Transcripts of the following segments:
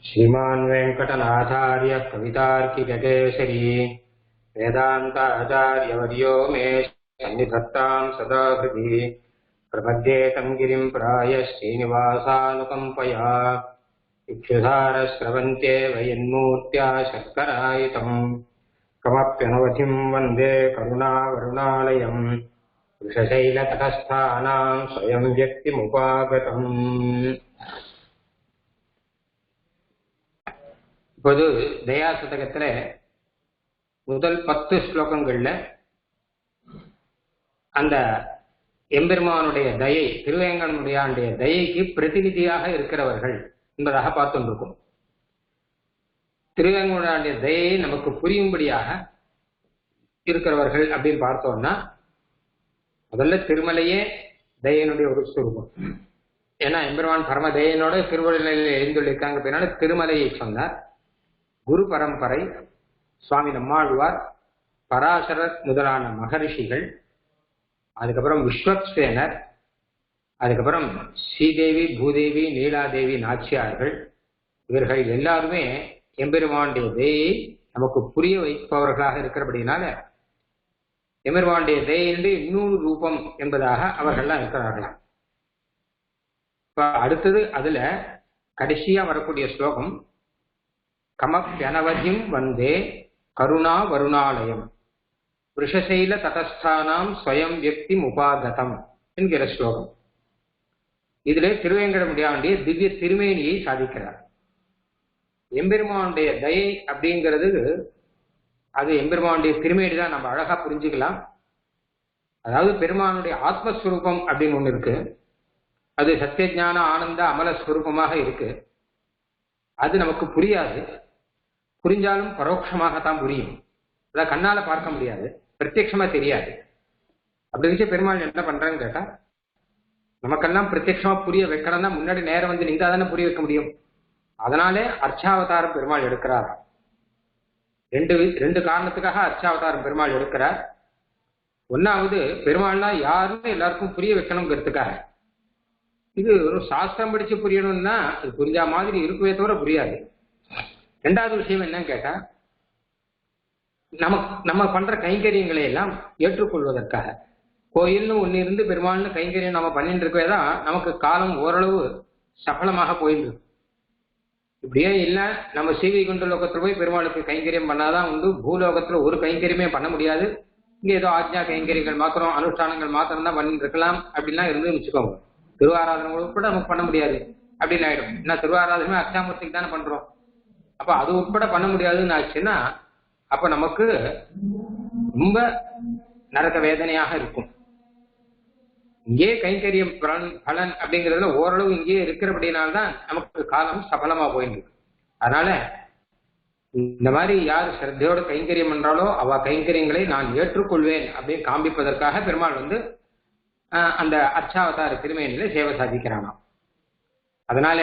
श्रीमान् वेङ्कटनाथार्य कवितार्किककेसरी वेदान्ताचार्यवर्यो मे सन्निधत्तां सदा हृदि प्रपद्ये तं गिरिं प्राय श्रीनिवासानुकम्पया इक्षुधारस्रवन्त्ये वयन्मूर्त्या शर्करायितम् कमप्यनवधिं वन्दे करुणावरुणालयम् वृषशैलतटस्थानां स्वयं व्यक्तिमुपागतम्. இப்போது தயா சதகத்துல முதல் 10 ஸ்லோகங்கள்ல அந்த எம்பெருமானுடைய தயை, திருவேங்கடமுடையானுடைய தயைக்கு பிரதிநிதியாக இருக்கிறவர்கள் என்பதாக பார்த்துருக்கும். திருவேங்கடமுடையானுடைய தயையை நமக்கு புரியும்படியாக இருக்கிறவர்கள் அப்படின்னு பார்த்தோம்னா முதல்ல திருமலையே தயனுடைய ஒரு சுரூபம். ஏன்னா எம்பெருமான் பரம தயனோட திருவள்ளுவரில் எழுந்துள்ளிருக்காங்க அப்படின்னால திருமலையை சொன்னார். குரு பரம்பரை சுவாமி நம்மாழ்வார், பராசரர் முதலான மகரிஷிகள், அதுக்கப்புறம் விஸ்வக்சேனர், அதுக்கப்புறம் ஸ்ரீதேவி, பூதேவி, நீலாதேவி நாச்சியார்கள், இவர்கள் எல்லாருமே எம்பெருமானுடைய தயையை நமக்கு புரிய வைப்பவர்களாக இருக்கிறபடினால எம்பெருமானுடைய தயையின்றி இன்னொரு ரூபம் என்பதாக அவர்கள்லாம் இருக்கிறார்களாம். இப்ப அடுத்தது அதுல கடைசியா வரக்கூடிய ஸ்லோகம் கமப்யனவதிம் வந்தே கருணா வருணாலயம் விருஷசைல ததஸ்தானாம் ஸ்வயம் வியக்தி உபாகதம் என்கிற ஸ்லோகம். இதிலே திருவேங்கடமுடியானுடைய திவ்ய திருமேனியை சாதிக்கிறார். எம்பெருமானுடைய தயை அப்படிங்கிறது அது எம்பெருமானுடைய திருமேனி தான், நம்ம அழகா புரிஞ்சுக்கலாம். அதாவது பெருமானுடைய ஆத்மஸ்வரூபம் அப்படின்னு ஒண்ணு இருக்கு, அது சத்தியஞான ஆனந்த அமலஸ்வரூபமாக இருக்கு. அது நமக்கு புரியாது, புரிஞ்சாலும் பரோட்சமாகத்தான் புரியும். அதான் கண்ணால பார்க்க முடியாது, பிரத்யட்சமா தெரியாது. அப்படி வச்சு பெருமாள் என்ன பண்றான்னு கேட்டா, நமக்கெல்லாம் பிரத்யட்சமா புரிய வைக்கணும்னா முன்னாடி நேரம் வந்து நீங்க தானே புரிய வைக்க முடியும். அதனாலே அர்ச்சாவதாரம் பெருமாள் எடுக்கிறார். ரெண்டு காரணத்துக்காக அர்ச்சாவதாரம் பெருமாள் எடுக்கிறார். ஒன்னாவது, பெருமாள்னா யாருன்னு எல்லாருக்கும் புரிய வைக்கணுங்கிறதுக்காக. இது ஒரு சாஸ்திரம் படிச்சு புரியணும்னா அது புரிஞ்சா மாதிரி இருக்கவே தவிர புரியாது. ரெண்டாவது விஷயம் என்னன்னு கேட்டா, நம்ம பண்ற கைங்கரியங்களை எல்லாம் ஏற்றுக்கொள்வதற்காக. கோயில்னு ஒன்னு இருந்து பெருமாள்னு கைங்கரியம் நம்ம பண்ணிட்டு இருக்கவே தான் நமக்கு காலம் ஓரளவு சஃலமாக போயிருக்கு. இப்படியே இல்லை, நம்ம ஸ்ரீவைகுண்ட லோகத்துல போய் பெருமாளுக்கு கைங்கரியம் பண்ணாதான் உண்டு. பூலோகத்துல ஒரு கைங்கரியமே பண்ண முடியாது. இங்க ஏதோ ஆஜ்ஞா கைங்கரியங்கள் மாத்திரம், அனுஷ்டானங்கள் மாத்திரம் தான் பண்ணிட்டு இருக்கலாம் அப்படின்லாம் இருந்து வச்சுக்கோங்க. திருவாராதனை கூட நமக்கு பண்ண முடியாது அப்படின்னு ஆயிடும். ஏன்னா திருவாராதனமே அர்ச்சாமூர்த்திக்கு தானே பண்றோம். அப்ப அது உட்பட பண்ண முடியாதுன்னு ஆச்சுன்னா அப்ப நமக்கு ரொம்ப நரக வேதனையாக இருக்கும். இங்கே கைங்கரியம் பலன் அப்படிங்கிறதுல ஓரளவு இங்கே இருக்கிறபடினால்தான் நமக்கு காலம் சபலமா போயிருக்கு. அதனால இந்த மாதிரி யார் ஸ்ரத்தையோட கைங்கரியம் பண்றாலோ அவ கைங்கரியங்களை நான் ஏற்றுக்கொள்வேன் அப்படின்னு காண்பிப்பதற்காக பெருமாள் வந்து அந்த அர்ச்சாவதார திருமேனில சேவை சாதிக்கிறானாம். அதனால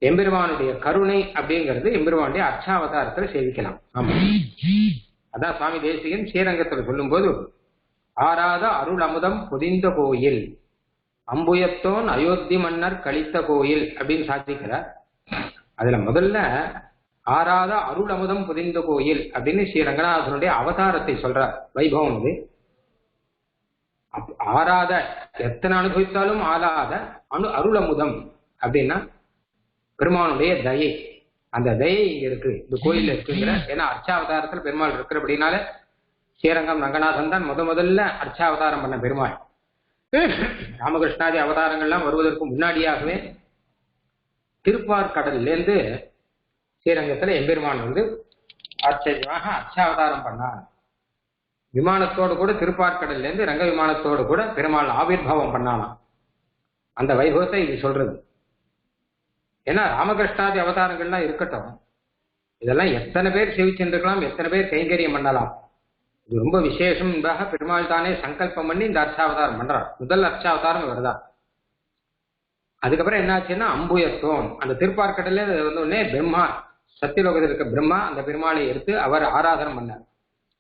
எம்பெருமானுடைய கருணை அப்படிங்கிறது எம்பெருமானுடைய அர்ச்சாவதாரத்துல சேவிக்கலாம். ஆமா, அதான் சுவாமி தேசிகன் ஸ்ரீரங்கத்துல சொல்லும் போது, ஆராத அருள் அமுதம் பொதிந்த கோயில் அம்புயத்தோன் அயோத்தி மன்னர் கழித்த கோயில் அப்படின்னு சாதிக்கிறார். அதுல முதல்ல ஆராத அருள் அமுதம் பொதிந்த கோயில் அப்படின்னு ஸ்ரீ ரங்கநாதனுடைய அவதாரத்தை சொல்றார். வைபவம் அது. ஆராத எத்தனை அனுபவித்தாலும் ஆளாத அருள் அமுதம் அப்படின்னா பெருமானுடைய தயை. அந்த தயை இங்க இருக்கு, இந்த கோயில்ல இருக்குங்கிற. ஏன்னா அர்ச்சாவதாரத்துல பெருமாள் இருக்கிறபடினால ஸ்ரீரங்கம் ரங்கநாதன் தான் முதல்ல அர்ச்சாவதாரம் பண்ண பெருமாள். ராமகிருஷ்ணாதி அவதாரங்கள்லாம் வருவதற்கு முன்னாடியாகவே திருப்பார்கடல்ல இருந்து ஸ்ரீரங்கத்துல எம்பெருமான் வந்து ஆச்சரியமாக அர்ச்சாவதாரம் பண்ணார். விமானத்தோடு கூட திருப்பார்கடல்ல இருந்து ரங்க விமானத்தோடு கூட பெருமாள் ஆவிர்வாவம் பண்ணானாம். அந்த வைபவத்தை இது சொல்றது. ஏன்னா ராமகிருஷ்ணாதி அவதாரங்கள்லாம் இருக்கட்டும், இதெல்லாம் எத்தனை பேர் சேவிச்சுருக்கலாம், எத்தனை பேர் கைங்கரியம் பண்ணலாம். இது ரொம்ப விசேஷம் என்பதாக பெருமாள் தானே சங்கல்பம் பண்ணி இந்த அர்ச்சாவதாரம் பண்றார். முதல் அர்ச்சாவதாரம் இவர்தான். அதுக்கப்புறம் என்னாச்சுன்னா அம்புயத்தோன் அந்த திருப்பார்கடல்ல வந்தோடனே பிரம்மா, சத்தியலோகத்தில் இருக்க பிரம்மா அந்த பெருமாளை எடுத்து அவர் ஆராதனம் பண்ணார்.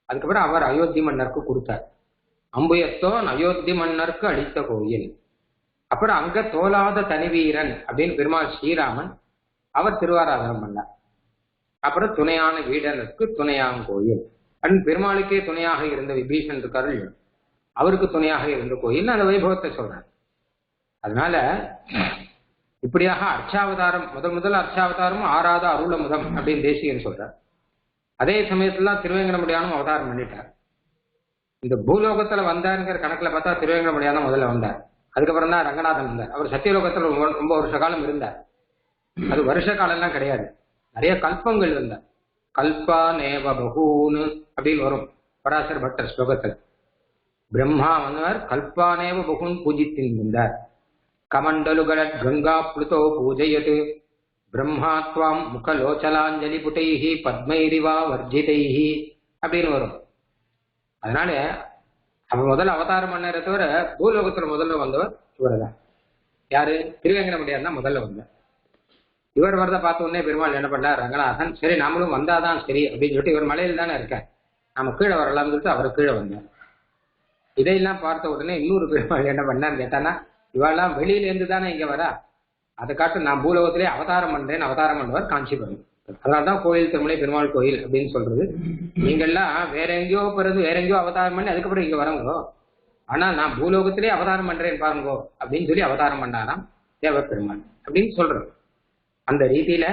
அதுக்கப்புறம் அவர் அயோத்தி மன்னருக்கு கொடுத்தார். அம்புயத்தோன் அயோத்தி மன்னருக்கு அளித்த கோயில். அப்புறம் அங்க தோலாத தனிவீரன் அப்படின்னு பெருமாள் ஸ்ரீராமன் அவர் திருவாராதனம் பண்ணார். அப்புறம் துணையான வீடனுக்கு துணையாங்கோயில் அப்படின்னு பெருமாளுக்கே துணையாக இருந்த விபீஷன் இருக்காரு, அவருக்கு துணையாக இருந்த கோயில் அந்த வைபவத்தை சொல்றார். அதனால இப்படியாக அர்ச்சாவதாரம் முதல் அர்ச்சாவதாரம் ஆறாத அருளமுதம் அப்படின்னு தேசிகன் சொல்றார். அதே சமயத்துல திருவேங்கடமுடியானும் அவதாரம் பண்ணிட்டார். இந்த பூலோகத்துல வந்தாருங்கிற கணக்குல பார்த்தா திருவேங்கடமுடியானும் முதல்ல வந்தார். அதுக்கப்புறம் தான் ரங்கநாதன் வந்தார். அவர் சத்தியலோகத்துல ரொம்ப வருஷ காலம் இருந்தார். அது வருஷ காலம்லாம் கிடையாது, நிறைய கல்பங்கள் இருந்தார். கல்பா நேவ பகூன்னு அப்படின்னு வரும் பராசர் பட்டர் ஸ்லோகத்தில். பிரம்மா வந்தவர் கல்பானேவ பகுன் பூஜித்திருந்தார். கமண்டலுகட கங்கா புளுதோ பூஜையது பிரம்மா துவாம் முகலோச்சலாஞ்சலி புட்டைஹி பத்மைரிவா வர்ஜிதைஹி அப்படின்னு வரும். அதனால அவர் முதல்ல அவதாரம் பண்ணாரே தவிர பூலோகத்துல முதல்ல வந்தவர் இவர் தான். யாரு? திருவேங்கடமுடியார் தான் முதல்ல வந்தார். இவர் வரத பார்த்த உடனே பெருமாள் என்ன பண்ணார், ரங்கநாதன் சரி நாமளும் வந்தாதான் சரி அப்படின்னு சொல்லிட்டு, இவர் மலையில தானே இருக்கார், நம்ம கீழே வரலாம்னு சொல்லிட்டு அவர் கீழே வந்தார். இதையெல்லாம் பார்த்த உடனே இன்னொரு பெருமாள் என்ன பண்ணான்னு கேட்டானா, இவெல்லாம் வெளியில இருந்து தானே இங்க வரா, அதை காட்டு நான் பூலோகத்திலே அவதாரம் பண்றேன், அவதாரம் பண்ணவர் காஞ்சிபுரம். அதனால்தான் கோயில் திருமலை பெருமாள் கோயில் அப்படின்னு சொல்றது. நீங்கள்லாம் வேற எங்கேயோ பிறகு வேற எங்கேயோ அவதாரம் பண்ணி அதுக்கப்புறம் இங்க வரவங்கோ, ஆனா நான் பூலோகத்திலே அவதாரம் பண்றேன் பாருங்கோ அப்படின்னு சொல்லி அவதாரம் பண்ணாராம் தேவ பெருமாள் அப்படின்னு சொல்றது. அந்த ரீதியில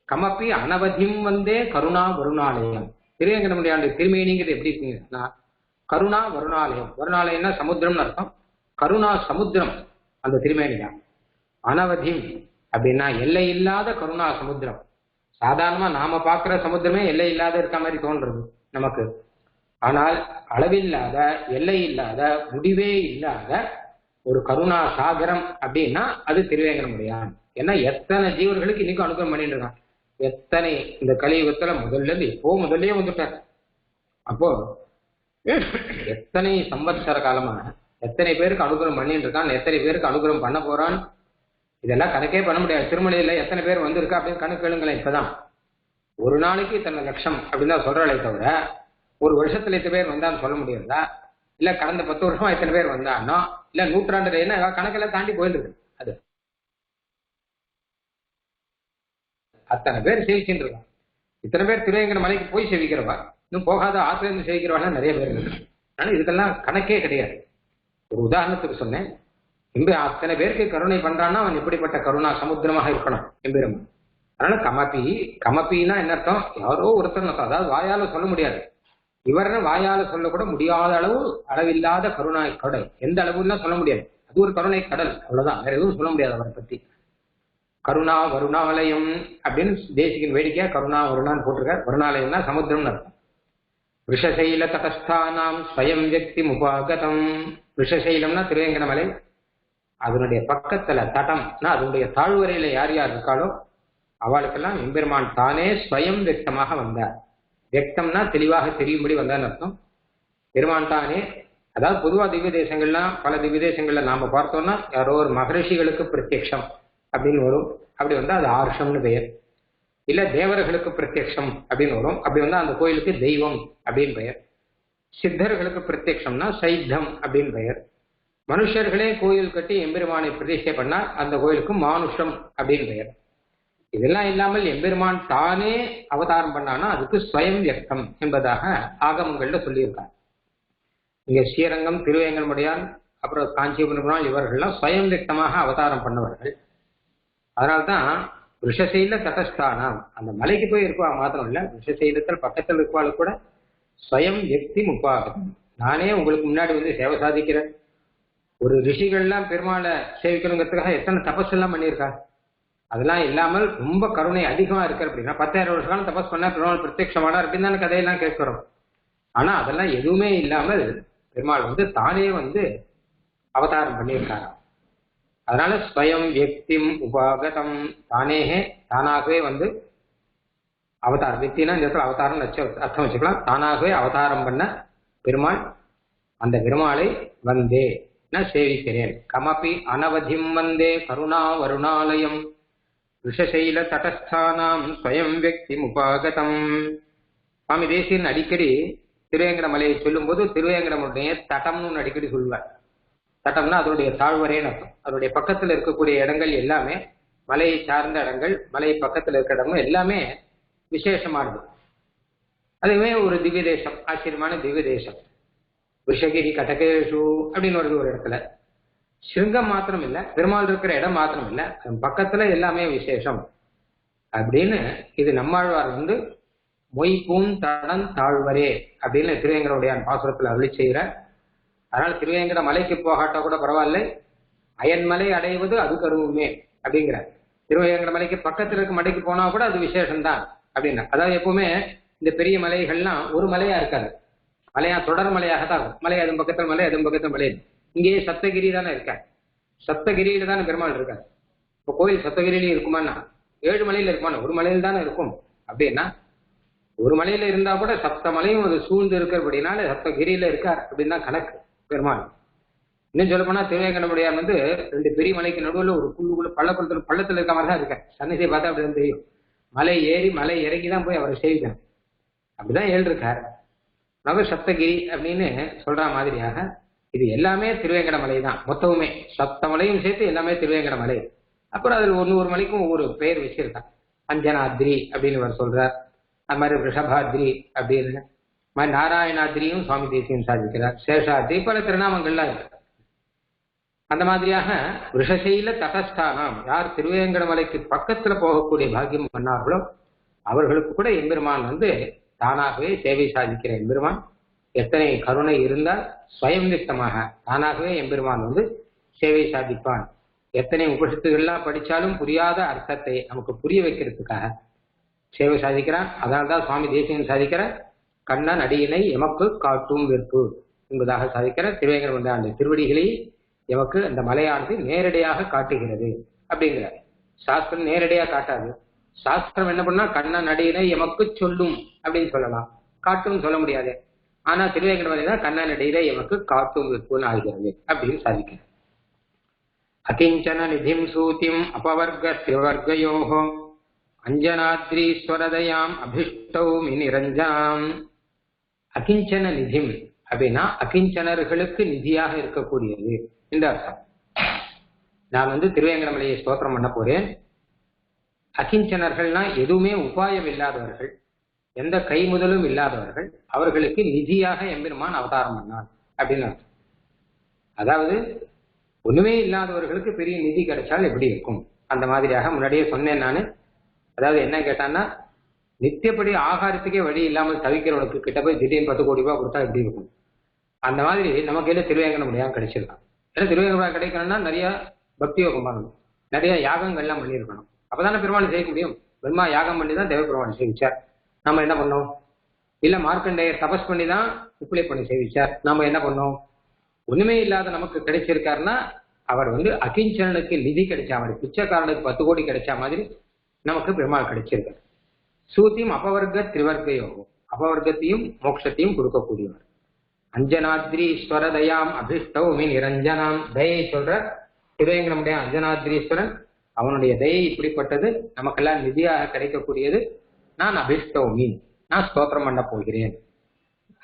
கமப்பி அனவதியும் வந்தே கருணா வருணாலயம். திருவேங்கடமுடியானுடைய திருமேனிங்கிறது எப்படி இருக்குங்கன்னா கருணா வருணாலயம். வருணாலயம்னா சமுத்திரம்னு அர்த்தம். கருணா சமுத்திரம் அந்த திருமேனியா. அனவதியும் அப்படின்னா எல்லை இல்லாத கருணா சமுத்திரம். சாதாரணமா நாம பார்க்கிற சமுத்திரமே எல்லை இல்லாத இருக்க மாதிரி தோன்றது நமக்கு. ஆனால் அளவில்லாத எல்லை இல்லாத முடிவே இல்லாத ஒரு கருணா சாகரம் அப்படின்னா அது திருவேங்கடமுடியான். ஏன்னா எத்தனை ஜீவர்களுக்கு இன்னைக்கும் அனுகிரகம் பண்ணிட்டு இருக்கான். எத்தனை இந்த கலியுகத்துல முதல்ல இருந்து இப்போ முதல்லயே வந்துட்டார். அப்போ எத்தனை சம்வத்சர காலமாக எத்தனை பேருக்கு அனுகிரகம் பண்ணிட்டு இருக்கான், எத்தனை பேருக்கு அனுகிரகம் பண்ண போறான், இதெல்லாம் கணக்கே பண்ண முடியாது. திருமலையில எத்தனை பேர் வந்திருக்கா அப்படின்னு கணக்கு கேளுங்களேன். இப்பதான் ஒரு நாளைக்கு இத்தனை லட்சம் அப்படின்னு தான் சொல்றாளே தவிர ஒரு வருஷத்துல எத்தனை பேர் வந்தான்னு சொல்ல முடியாதா? இல்ல கடந்த 10 வருஷமா எத்தனை பேர் வந்தானோ, இல்ல நூற்றாண்டு என்ன கணக்கெல்லாம் தாண்டி போயிருக்கு. அது அத்தனை பேர் சேவிச்சுட்டு இருக்கான். இத்தனை பேர் திருவேங்கட மலைக்கு போய் சேவிக்கிறவா, இன்னும் போகாத ஆசிரியர் சேவிக்கிறவாள் நிறைய பேர் இருக்கு. ஆனா இதுக்கெல்லாம் கணக்கே கிடையாது. ஒரு உதாரணத்துக்கு சொன்னேன், அத்தனை பேருக்கு கருணை பண்றான்னா அவன் எப்படிப்பட்ட கருணா சமுத்திரமாக இருக்கணும் எம்பெருமான். அதனால கமப்பின்னா என்ன அர்த்தம்? யாரோ ஒருத்தர், அதாவது வாயால சொல்ல முடியாது, இவர்னு வாயால சொல்லக்கூட முடியாத அளவில்லாத கருணை கடல். எந்த அளவுலாம் சொல்ல முடியாது, அது ஒரு கருணை கடல், அவ்வளவுதான், வேற எதுவும் சொல்ல முடியாது அவரை பத்தி. கருணா வருணாலயம் அப்படின்னு தேசிகன் வேடிக்கையா கருணா வருணான்னு போட்டிருக்கார். வருணாலயம்னா சமுத்திரம்னு அர்த்தம். ரிஷசைல தடஸ்தானாம் ஸ்வயம் வியக்தி முபாகதம். ரிஷசைலம்னா திருவேங்கடமலை, அதனுடைய பக்கத்துல தட்டம்னா அதனுடைய தாழ்வரையில யார் யார் இருக்காளோ அவளுக்கெல்லாம் எம்பெருமான் தானே ஸ்வயம் வியக்தமாக வந்தார். வியக்தம்னா தெளிவாக தெரியும்படி வந்தான்னு அர்த்தம். பெருமான் தானே, அதாவது பொதுவா திவ்ய தேசங்கள்லாம் பல திவ்ய தேசங்கள்ல நாம பார்த்தோம்னா யாரோ ஒரு மகரிஷிகளுக்கு பிரத்யக்ஷம் அப்படின்னு வரும், அப்படி வந்தா அது ஆர்ஷம்னு பெயர். இல்ல தேவர்களுக்கு பிரத்யக்ஷம் அப்படின்னு வரும், அப்படி வந்தா அந்த கோயிலுக்கு தெய்வம் அப்படின்னு பெயர். சித்தர்களுக்கு பிரத்யக்ஷம்னா சைத்தம் அப்படின்னு பெயர். மனுஷர்களே கோயில் கட்டி எம்பெருமானை பிரதிஷ்டை பண்ணா அந்த கோயிலுக்கு மானுஷம் அப்படின்னு பெயர். இதெல்லாம் இல்லாமல் எம்பெருமான் தானே அவதாரம் பண்ணானா அதுக்கு ஸ்வயம் வியக்தம் என்பதாக ஆகமங்கள்ல சொல்லியிருக்காங்க. இங்க ஸ்ரீரங்கம், திருவேங்கடமுடியான், அப்புறம் காஞ்சிபுரம் இவர்கள்லாம் ஸ்வயம் வியக்தமாக அவதாரம் பண்ணவர்கள். அதனால்தான் ரிஷசைல தடஸ்தானம், அந்த மலைக்கு போய் இருக்குவா மாத்திரம் இல்ல, ரிஷசைலத்தில் பக்கத்தில் இருக்குவாள் கூட ஸ்வயம் வியக்தி முப்பாகம், நானே உங்களுக்கு முன்னாடி வந்து சேவை சாதிக்கிறேன். ஒரு ரிஷிகள்லாம் பெருமாளை சேவிக்கணுங்கிறதுக்காக எத்தனை தபஸ் எல்லாம் பண்ணியிருக்காங்க. அதெல்லாம் இல்லாமல் ரொம்ப கருணை அதிகமா இருக்கு அப்படின்னா 10,000 வருஷ காலம் தபஸ் பண்ணா பெருமாள் பிரத்யட்சமானார் அப்படின்னு தானே கதையெல்லாம் கேட்கிறோம். ஆனா அதெல்லாம் எதுவுமே இல்லாமல் பெருமாள் வந்து தானே வந்து அவதாரம் பண்ணியிருக்காரு. அதனால ஸ்வயம் வியக்திம் உபாகதம், தானாகவே வந்து அவதாரம். வியக்தினா இந்த இடத்துல அவதாரம் அர்த்தம் வச்சுக்கலாம். தானாகவே அவதாரம் பண்ண பெருமாள், அந்த பெருமாளை வந்தே நான் சேவிக்கிறேன். கமபி அனவதிம் வந்தே கருணா வருணாலயம் ரிஷசைல தடஸ்தானாம் ஸ்வயம் வியக்திம் உபாகதம். சுவாமி தேசியன் அடிக்கடி திருவேங்கடமலையை சொல்லும் போது திருவேங்கடமுடைய தட்டம்னு அடிக்கடி சொல்வார். தட்டம்னா அதனுடைய தாழ்வரைன்னு அர்த்தம். அதனுடைய பக்கத்துல இருக்கக்கூடிய இடங்கள் எல்லாமே மலையை சார்ந்த இடங்கள், மலை பக்கத்தில் இருக்கிற இடமும் எல்லாமே விசேஷமானது. அதுவே ஒரு திவ்ய தேசம், ஆச்சரியமான திவ்ய தேசம். விஷகிரி கடகேஷு அப்படின்னு வருது ஒரு இடத்துல. சிருங்கம் மாத்திரம் இல்லை, பெருமாள் இருக்கிற இடம் மாத்திரம் இல்லை, பக்கத்துல எல்லாமே விசேஷம் அப்படின்னு இது நம்மாழ்வார் மொய்பூன் தடன் தாழ்வரே அப்படின்னு திருவேங்கடவுடைய பாசுரத்துல அருளி செய்கிறார். அதனால திருவேங்கட மலைக்கு போகாட்டா கூட பரவாயில்ல, அயன்மலை அடைவது அது கருவுமே அப்படிங்கிறார். திருவேங்கட மலைக்கு பக்கத்துல இருக்க மலைக்கு போனா கூட அது விசேஷம்தான் அப்படின்னா. அதாவது எப்பவுமே இந்த பெரிய மலைகள்லாம் ஒரு மலையா இருக்காது, மலையா தொடர் மலையாக தான் இருக்கும். மலை அதுவும் பக்கத்தில் மலை, அதுவும் பக்கத்தில் மலை. இங்கேயே சப்தகிரி தானே இருக்க, சப்தகிரியில தானே பெருமாள் இருக்காரு. இப்போ கோயில் சப்தகிரியில இருக்குமான்னா 7 மலையில இருக்குமானா ஒரு மலையில தானே இருக்கும். அப்படின்னா ஒரு மலையில இருந்தா கூட சப்த மலையும் அது சூழ்ந்து இருக்கிறபடினால சப்தகிரியில இருக்கார் அப்படின்னு தான் கணக்கு பெருமாள். இன்னும் சொல்ல போனா திருவேங்கடமுடையார் 2 பெரிய மலைக்கு நடுவில் ஒரு குழுக்குள்ள பள்ளத்துல இருக்க மாதிரி தான் இருக்கார். சன்னதியை பார்த்தா அப்படின்னு தெரியும். மலை ஏறி மலை இறங்கி தான் போய் அவரை சேவிக்கணும், அப்படிதான் இருக்கார். நவ சப்தகிரி அப்படின்னு சொல்ற மாதிரியாக இது எல்லாமே திருவேங்கட மலை தான். மொத்தமுமே சப்தமலையும் சேர்த்து எல்லாமே திருவேங்கட மலை. அப்புறம் அதில் ஒரு மலைக்கும் ஒவ்வொரு பெயர் வச்சிருக்கான். அஞ்சனாத்ரி அப்படின்னு அவர் சொல்றார். அது மாதிரி ரிஷபாத்ரி அப்படின்னு மாதிரி நாராயணாத்ரியும் சுவாமி தேசியம் சாதிக்கிறார். சேஷாத்ரி பல திருநாமங்கள்லாம் இருக்கு. அந்த மாதிரியாக ரிஷசைல தடஸ்தானம், யார் திருவேங்கட மலைக்கு பக்கத்துல போகக்கூடிய பாக்கியம் பண்ணார்களோ அவர்களுக்கு கூட எம்பெருமான் தானாகவே சேவை சாதிக்கிற எம்பெருமான். எத்தனை கருணை இருந்தால் ஸ்வயம்விக்தமாக தானாகவே எம்பெருமான் சேவை சாதிப்பான். எத்தனை உபனிஷத்துகள்லாம் படிச்சாலும் புரியாத அர்த்தத்தை நமக்கு புரிய வைக்கிறதுக்காக சேவை சாதிக்கிறான். அதனால்தான் சுவாமி தேசிகன் சாதிக்கிற கண்ணன் அடியினை எமக்கு காட்டும் வெறுப்பு என்பதாக சாதிக்கிற திருவேங்கட அந்த திருவடிகளை எமக்கு அந்த மலையானது நேரடியாக காட்டுகிறது அப்படிங்கிறார். சாஸ்திரம் நேரடியாக காட்டாது. சாஸ்திரம் என்ன பண்ணா கண்ணன் அடியினை எமக்கு சொல்லும் அப்படின்னு சொல்லலாம், காட்டும் சொல்ல முடியாது. ஆனா திருவேங்கட மலை தான் கண்ணன் அடியில எமக்கு காட்டும் வெறுப்புன்னு ஆகிறது அப்படின்னு சாதிக்கிறார். அகிஞ்சன நிதிம் சூதிம் அபவர்க திரிவர்கயோஹோ அஞ்சனாத்ரீஸ்வரதயாம் அபிஷ்டௌமி நிரஞ்சாம். அகிஞ்சன நிதிம் அப்படின்னா அகிஞ்சனர்களுக்கு நிதியாக இருக்கக்கூடியது இந்த அர்த்தம். நான் திருவேங்கட மலையை ஸ்தோத்திரம் பண்ண போறேன். அகிஞ்சனர்கள்னா எதுவுமே உபாயம் இல்லாதவர்கள், எந்த கை முதலும் இல்லாதவர்கள், அவர்களுக்கு நிதியாக எம்பெருமான் அவதாரம் பண்ணான் அப்படின்னு அர்த்தம். அதாவது ஒண்ணுமே இல்லாதவர்களுக்கு பெரிய நிதி கிடைச்சால் எப்படி இருக்கும் அந்த மாதிரியாக முன்னாடியே சொன்னேன் நான். அதாவது என்ன கேட்டான்னா, நித்தியப்படி ஆகாரத்துக்கே வழி இல்லாமல் தவிக்கிறவனுக்கு கிட்ட போய் திடீர்னு 10 கோடி ரூபாய் கொடுத்தா எப்படி இருக்கும், அந்த மாதிரி நமக்கு கையில திருவேங்கட முடியாம கிடைச்சிருக்கான். ஏன்னா திருவேங்கட கிடைக்கணும்னா நிறைய பக்தி யோகம் பண்ணணும், நிறைய யாகங்கள்லாம் பண்ணியிருக்கணும். அப்பதானே பெருமாள் செய்ய முடியும். பிரம்மா யாகம் பண்ணி தான் தேவபெருமான் சேவிச்சார். நம்ம என்ன பண்ணோம்? இல்ல மார்க்கண்டேயர் தபஸ் பண்ணி தான் உப்பிலை பண்ணி சேவிச்சார். நாம என்ன பண்ணோம்? ஒண்ணுமே இல்லாத நமக்கு கிடைச்சிருக்காருன்னா அவர் அகிஞ்சனுக்கு நிதி கிடைச்சா மாதிரி, பிச்சைக்காரனுக்கு 10 கோடி கிடைச்சா மாதிரி நமக்கு பெருமாள் கிடைச்சிருக்காரு. சூத்தியும் அபவர்க்க திரிவர்க்கயோகம், அபவர்க்கத்தையும் மோட்சத்தையும் கொடுக்கக்கூடியவர். அஞ்சனாத்ரீஸ்வரதயாம் அபிஷ்டௌமி நிரஞ்சனாம், தயை சொல்ற திருவேங்கடமுடைய அஞ்சனாத்ரீஸ்வரன், அவனுடைய தயை இப்படிப்பட்டது, நமக்கெல்லாம் நிதியாக கிடைக்கக்கூடியது. நான் அபிஷ்டௌமி, நான் ஸ்தோத்திரம் பண்ண போகிறேன்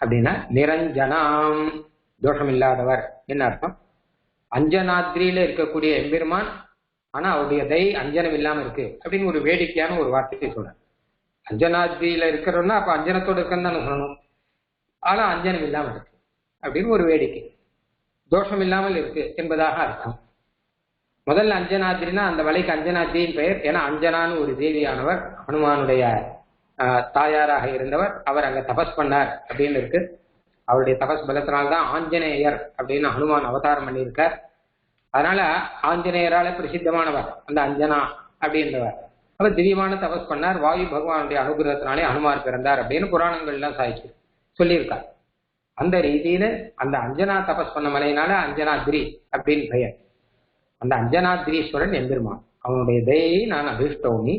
அப்படின்னா நிரஞ்சனாம், தோஷம் இல்லாதவர் என்ன அர்த்தம்? அஞ்சனாத்ரியில இருக்கக்கூடிய எம்பெருமான், ஆனா அவருடைய தயை அஞ்சனம் இல்லாம இருக்கு அப்படின்னு ஒரு வேடிக்கையான ஒரு வார்த்தையை சொல்றேன். அஞ்சனாத்ரியில இருக்கிறோம்னா அப்ப அஞ்சனத்தோடு இருக்குன்னு தானே சொல்லணும். ஆனா அஞ்சனம் இல்லாமல் இருக்கு அப்படின்னு ஒரு வேடிக்கை, தோஷம் இல்லாமல் இருக்கு என்பதாக அர்த்தம். முதல்ல அஞ்சனாத்ரினா அந்த மலைக்கு அஞ்சனாத்ரியின் பெயர். ஏன்னா அஞ்சனான்னு ஒரு தேவியானவர் ஹனுமானுடைய தாயாராக இருந்தவர், அவர் அங்க தபஸ் பண்ணார் அப்படின்னு இருக்கு. அவருடைய தபஸ் பலத்தினால்தான் ஆஞ்சநேயர் அப்படின்னு ஹனுமான் அவதாரம் பண்ணியிருக்கார். அதனால ஆஞ்சநேயரால பிரசித்தமானவர் அந்த அஞ்சனா அப்படின்றவர். அவர் திவ்யமான தபஸ் பண்ணார், வாயு பகவானுடைய அனுகிரகத்தினாலே ஹனுமான் பிறந்தார் அப்படின்னு புராணங்கள்லாம் சாய்ச்சி சொல்லியிருக்கார். அந்த ரீதியில அந்த அஞ்சனா தபஸ் பண்ண மலையினால அஞ்சனாத்ரி அப்படின்னு பெயர். அந்த அஞ்சனாத்ரீஸ்வரன் எம்பெருமான், அவனுடைய தயையை நான் அபிஷ்டௌமி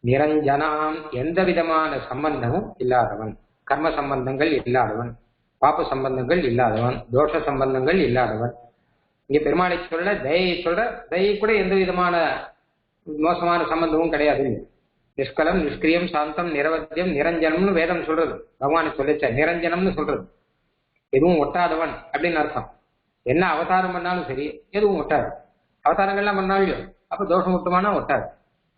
நிரஞ்சனாம், எந்த விதமான சம்பந்தமும் இல்லாதவன், கர்ம சம்பந்தங்கள் இல்லாதவன், பாப்ப சம்பந்தங்கள் இல்லாதவன், தோஷ சம்பந்தங்கள் இல்லாதவன். இங்க பெருமாளை சொல்ல தயை சொல்ற, தயை கூட எந்த விதமான மோசமான சம்பந்தமும் கிடையாது. நிஷ்கலம் நிஷ்கிரியம் சாந்தம் நிரவத்தியம் நிரஞ்சனம்னு வேதம் சொல்றது, பகவானை சொல்லிச்ச நிரஞ்சனம்னு சொல்றது. எதுவும் ஒட்டாதவன் அப்படின்னு அர்த்தம். என்ன அவதாரம் பண்ணாலும் சரி எதுவும் ஒட்டாது. அவதாரங்கள்லாம் பண்ணாலும் அப்ப தோஷம் ஒட்டுமானா ஒட்டாது.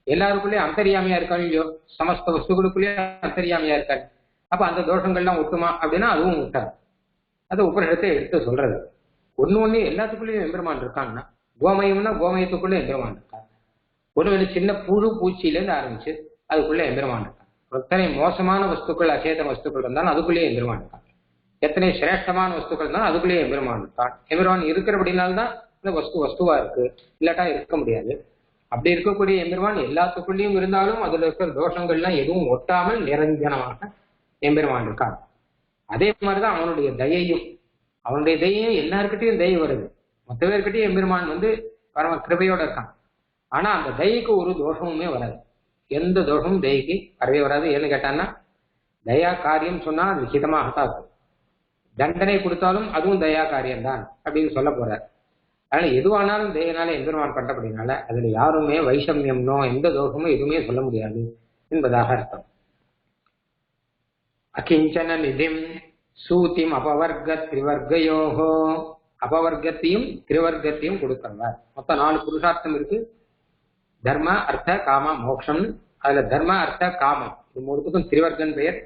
எல்லாருக்குள்ளேயும் அந்தரியாமையா இருக்காள் இல்லையோ, சமஸ்த வஸ்துகளுக்குள்ளேயே அந்தரியாமையா இருக்காள். அப்ப அந்த தோஷங்கள்லாம் ஒட்டுமா அப்படின்னா அதுவும் ஒட்டாது. அது உபனிஷத்தை எடுத்து சொல்றது. ஒண்ணு எல்லாத்துக்குள்ளேயும் எம்பெருமான் இருக்கான்னா, கோமயம்னா கோமயத்துக்குள்ள எம்பெருமான் இருக்கான். ஒண்ணு சின்ன புழு பூச்சியிலேருந்து ஆரம்பிச்சு அதுக்குள்ள எம்பெருமான் இருக்கான். எத்தனை மோசமான வஸ்துக்கள் அசேதன வஸ்துக்கள் இருந்தாலும் அதுக்குள்ளேயே எம்பெருமான் இருக்கான். எத்தனை சிரேஷ்டமான வஸ்துக்கள் இருந்தாலும் அதுக்குள்ளேயே எம்பெருமான் இருக்கான். எம்பெருமான் இருக்கிறபடினால்தான் இந்த வஸ்துவா இருக்கு, இல்லாட்டா இருக்க முடியாது. அப்படி இருக்கக்கூடிய எம்பெருமான் எல்லாத்துக்குள்ளேயும் இருந்தாலும் அதுல இருக்கிற தோஷங்கள்லாம் எதுவும் ஒட்டாமல் நிரஞ்சனமாக எம்பெருமான் இருக்கான். அதே மாதிரிதான் அவனுடைய தயையும். அவனுடைய தயையும் எல்லாருக்கிட்டையும் தயை வருது. மொத்த பேர்கிட்டையும் எம்பெருமான் பரம கிருபையோட இருக்கான். ஆனா அந்த தயைக்கு ஒரு தோஷமுமே வராது. எந்த தோஷமும் தயைக்கு வரவே வராது. ஏன்னு கேட்டான்னா, தயா காரியம் சொன்னா அது விசிதமாகத்தான் இருக்கும். தண்டனை கொடுத்தாலும் அதுவும் தயா காரியம்தான் அப்படின்னு சொல்ல போறார். அதனால எதுவானாலும் தயனால எம்பெருமான் பண்றபடினால அதுல யாருமே வைஷமியம்னோ எந்த தோஷமும் எதுவுமே சொல்ல முடியாது என்பதாக அர்த்தம். அகிஞ்சன நிதிம் சூத்திம் அபவர்க்க திரிவர்க்கயோகோ, அபவர்க்கத்தையும் திரிவர்க்கத்தையும் கொடுக்கிறவர். மொத்தம் 4 புருஷார்த்தம் இருக்கு. தர்ம அர்த்த காம மோட்சம். அதுல தர்ம அர்த்த காமம் இது 3த்துக்கும் திரிவர்க்கன் பெயர்.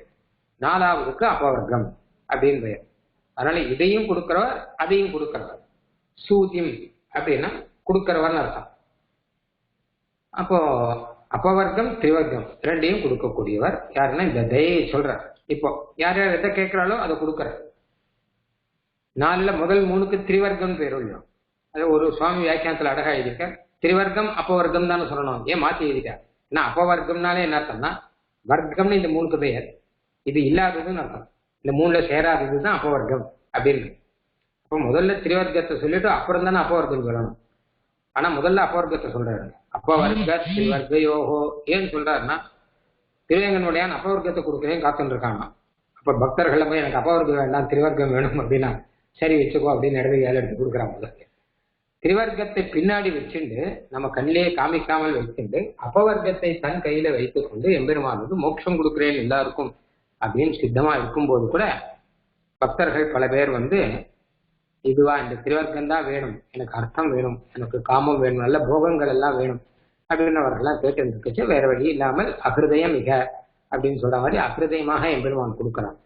4வதுக்கு அபவர்க்கம் அப்படின்னு பெயர். அதனால இதையும் கொடுக்கிறவர் அதையும் கொடுக்கிறவர். சூதிம் அப்படின்னா கொடுக்கிறவர்னு அர்த்தம். அப்போ அபவர்க்கம் திரிவர்க்கம் ரெண்டையும் கொடுக்கக்கூடியவர் யாருன்னா இந்த தயையை சொல்றார். இப்போ யார் யார் எதை கேட்கிறாளோ அதை கொடுக்கற. 4ல முதல் 3க்கு திரிவர்க்கம் பேரும் இல்லையோ. அது ஒரு சுவாமி வியாக்கியானத்துல அழகா எழுதியிருக்க. திரிவர்க்கம் அப்பவர்க்கம் தானே சொல்லணும், ஏன் மாத்தி எழுதிட்டார்? ஏன்னா அப்பவர்க்கம்னாலே என்ன அர்த்தம்னா வர்க்கம்னு இந்த 3க்கு பெயர். இது இல்லாததுன்னு அர்த்தம். இந்த 3ல சேராததுதான் அப்பவர்க்கம் அப்படின்னு. அப்போ முதல்ல திரிவர்க்கத்தை சொல்லிட்டு அப்புறம் தானே அப்பவர்க்கம் சொல்லணும். ஆனா முதல்ல அப்பவர்க்கத்தை சொல்றாரு. அப்பவர்க்க திரிவர்க்கயோகோ ஏன்னு சொல்றாருன்னா, திருவேங்கனுடைய அப்பவர்க்கத்தை கொடுக்குறேன் காத்துன்னு இருக்காங்க. அப்ப பக்தர்கள் போய் எனக்கு அப்பவர்க்கம் வேண்டாம் திரிவர்க்கம் வேணும் அப்படின்னா சரி வச்சுக்கோ அப்படின்னு இடது எடுத்து கொடுக்குறாங்க. திரிவர்க்கத்தை பின்னாடி வச்சுட்டு நம்ம கண்ணிலேயே காமிக்காமல் வைத்துட்டு அப்பவர்க்கத்தை தன் கையில வைத்துக் கொண்டு எம்பெருமானுக்கு மோட்சம் கொடுக்குறேன் எல்லாருக்கும் அப்படின்னு சித்தமா இருக்கும்போது கூட பக்தர்கள் பல பேர் இதுவா இந்த திரிவர்க்கம் தான் வேணும், எனக்கு அர்த்தம் வேணும், எனக்கு காமம் வேணும், நல்ல போகங்கள் எல்லாம் வேணும் அப்படின்னு அவர்கள்லாம் கேட்டு இருந்துச்சு. வேற வழி இல்லாமல் அகிருதயம் மிக அப்படின்னு சொல்ற மாதிரி அகிருதயமாக எம்பெருமான் கொடுக்குறான்.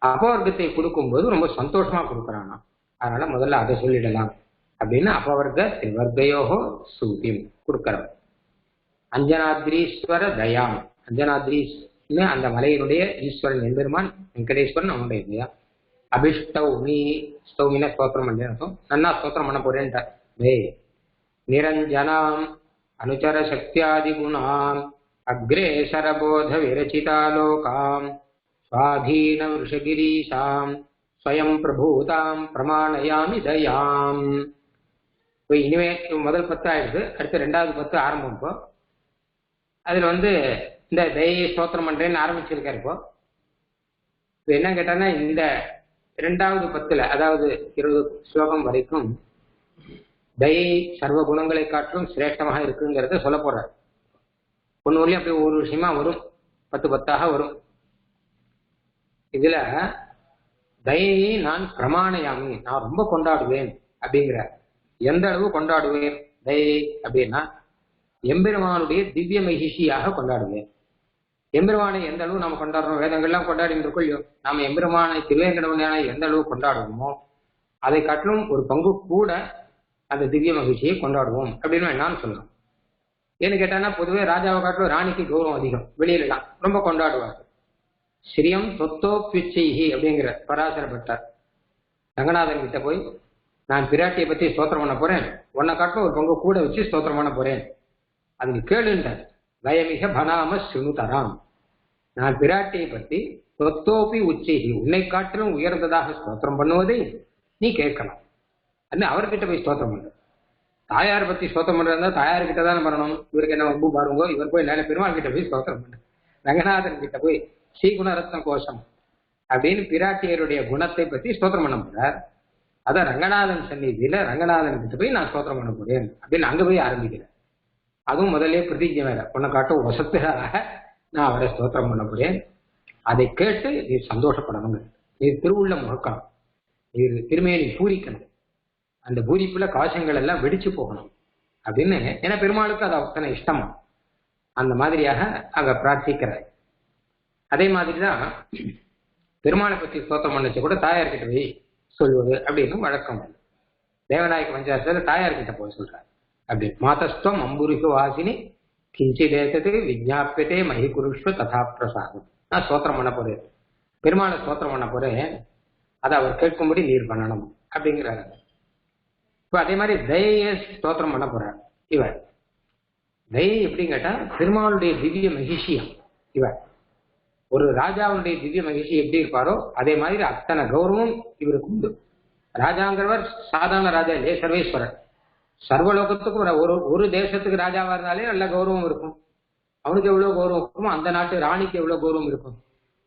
அப்பவர்க்கத்தை கொடுக்கும்போது ரொம்ப சந்தோஷமா கொடுக்குறானா. அதனால முதல்ல அதை சொல்லிடலாம் அப்படின்னு அப்பவர்க்க திரிவர்க்கயோகோ சூதிம் கொடுக்கிறவன். அஞ்சனாத்ரீஸ்வர தயாம். அஞ்சனாத்ரீஸ்னு அந்த மலையினுடைய ஈஸ்வரன் எம்பெருமான் வெங்கடேஸ்வரன் அவனுடைய தயா. அபிஷ்டௌமி, ஸ்டௌமின ஸ்தோத்திரம் பண்ணி நன்னா ஸ்தோத்திரம் பண்ண போறேன்ட்ட. நிரஞ்சனாம் அனுச்சர சக்தியாதி குணாம் அக்ரேசரபோத விரச்சிதாலோகாம் சுவாதீன விஷகிரீஷாம் ஸ்வயம் பிரபூதாம் பிரமாணயாமி தயாம். இனிமே முதல் 10 ஆயிடுது. அடுத்து 2வது 10 ஆரம்பம். இப்போ அதுல இந்த தயை ஸ்தோத்திரம் பண்றேன்னு ஆரம்பிச்சிருக்காரு. இப்போ என்ன கேட்டான்னா, இந்த 2வது 10ல அதாவது 20 ஸ்லோகம் வரைக்கும் தயை சர்வ குணங்களை காட்டிலும் சிரேஷ்டமாக இருக்குங்கிறத சொல்ல போறார். ஒன்னு அப்படி ஒரு விஷயமா வரும், 10 வரும். இதுல தயையை நான் பிரமாணயாமி, நான் ரொம்ப கொண்டாடுவேன் அப்படிங்கிற. எந்த அளவு கொண்டாடுவேன் தயை அப்படின்னா, எம்பெருமானுடைய திவ்ய மகிழ்ச்சியாக கொண்டாடுவேன். எம்பெருமானை எந்த அளவு நாம கொண்டாடுறோம், வேதங்கள்லாம் கொண்டாடிட்டு இருக்கோம் இல்லையோ, நாம எம்பெருமானை திருவேங்கடவனான எந்த அளவு கொண்டாடுவோமோ அதை காட்டிலும் ஒரு பங்கு கூட அந்த திவ்ய மகிழ்ச்சியை கொண்டாடுவோம் அப்படின்னு என்னான்னு சொல்லலாம். ஏன்னு கேட்டான்னா, பொதுவே ராஜாவை காட்டிலும் ராணிக்கு கௌரவம் அதிகம். வெளியிலாம் ரொம்ப கொண்டாடுவார். ஸ்ரீயம் தொத்தோப்பிச்சைஹி அப்படிங்கிற பராசர பட்டார் ரங்கநாதன் கிட்ட போய், நான் பிராட்டியை பத்தி ஸ்தோத்திரம் பண்ண போறேன், உன்னை காட்டிலும் ஒரு பங்கு கூட வச்சு ஸ்தோத்திரம் பண்ண போறேன், அது நீ கேளுன்றார். வயமிக பனாம ஸ்ருணுதராம், நான் பிராட்டியை பத்தி தொத்தோப்பி உச்சைஹி, உன்னை காட்டிலும் உயர்ந்ததாக ஸ்தோத்திரம் பண்ணுவதை நீ கேட்கலாம். அது அவர்கிட்ட போய் ஸ்தோத்திரம் பண்ற. தாயார் பத்தி ஸ்தோத்திரம் பண்றதா தாயார்கிட்ட தானே பண்ணணும். இவருக்கு என்ன வம்பு பாருங்கோ, இவர் போய் நேர பெருமாள் கிட்ட போய் ஸ்தோத்திரம் பண்ற. ரங்கநாதன் கிட்ட போய் ஸ்ரீகுணரத்ன கோஷம் அப்படின்னு பிராட்டியருடைய குணத்தை பத்தி ஸ்தோத்திரம் பண்ண போறார். அதான் ரங்கநாதன் சந்நிதியில ரங்கநாதன் கிட்ட போய் நான் ஸ்தோத்திரம் பண்ண போறேன் அப்படின்னு அங்க போய் ஆரம்பிக்கிறேன். அதுவும் முதலே பிரதிஜை வேற, உன்னை காட்டும் வசத்திராக நான் அவரை ஸ்தோத்திரம் பண்ண போறேன். அதை கேட்டு நீ சந்தோஷப்படணும், நீ திருவுள்ள முகக்கணும், நீ திருமையை நீ பூரிக்கணும், அந்த பூரிப்புல காசங்கள் எல்லாம் வெடிச்சு போகணும். அப்படின்னு. ஏன்னா பெருமாளுக்கு அது அத்தனை இஷ்டமா, அந்த மாதிரியாக அங்க பிரார்த்திக்கிறார். அதே மாதிரிதான் பெருமாளை பற்றி ஸ்தோத்திரம் பண்ணச்சு கூட தாயார்கிட்ட போய் சொல்வது அப்படின்னு வழக்கம். தேவநாயக பஞ்சாயத்துல தாயார்கிட்ட போய் சொல்றாரு. அப்படி மாதஸ்துவம் அம்புரிஷு வாசினி கிஞ்சிதேதது விஜாபியதே மகி குருஷ்வ ததா பிரசாதம். நான் ஸ்தோத்திரம் பண்ண போறேன், பெருமாளை ஸ்தோத்திரம் பண்ண போறேன், அதை அவர் கேட்கும்படி நீர் பண்ணணும் அப்படிங்கிறாரு. இப்போ அதே மாதிரி தயையை ஸ்தோத்திரம் பண்ண போறார் இவர். தயை எப்படின்னு கேட்டா பெருமாளுடைய திவ்ய மகிஷியம் இவர். ஒரு ராஜாவுடைய திவ்ய மகிழ்ச்சி எப்படி இருப்பாரோ அதே மாதிரி அத்தனை கௌரவம் இவருக்கு உண்டு. ராஜாங்கிறவர் சாதாரண ராஜா இல்லையே, சர்வேஸ்வரர். சர்வலோகத்துக்கும் ஒரு தேசத்துக்கு ராஜாவா இருந்தாலே நல்ல கௌரவம் இருக்கும். அவனுக்கு எவ்வளவு கௌரவம் இருக்குமோ அந்த நாட்டு ராணிக்கு எவ்வளவு கௌரவம் இருக்கும்.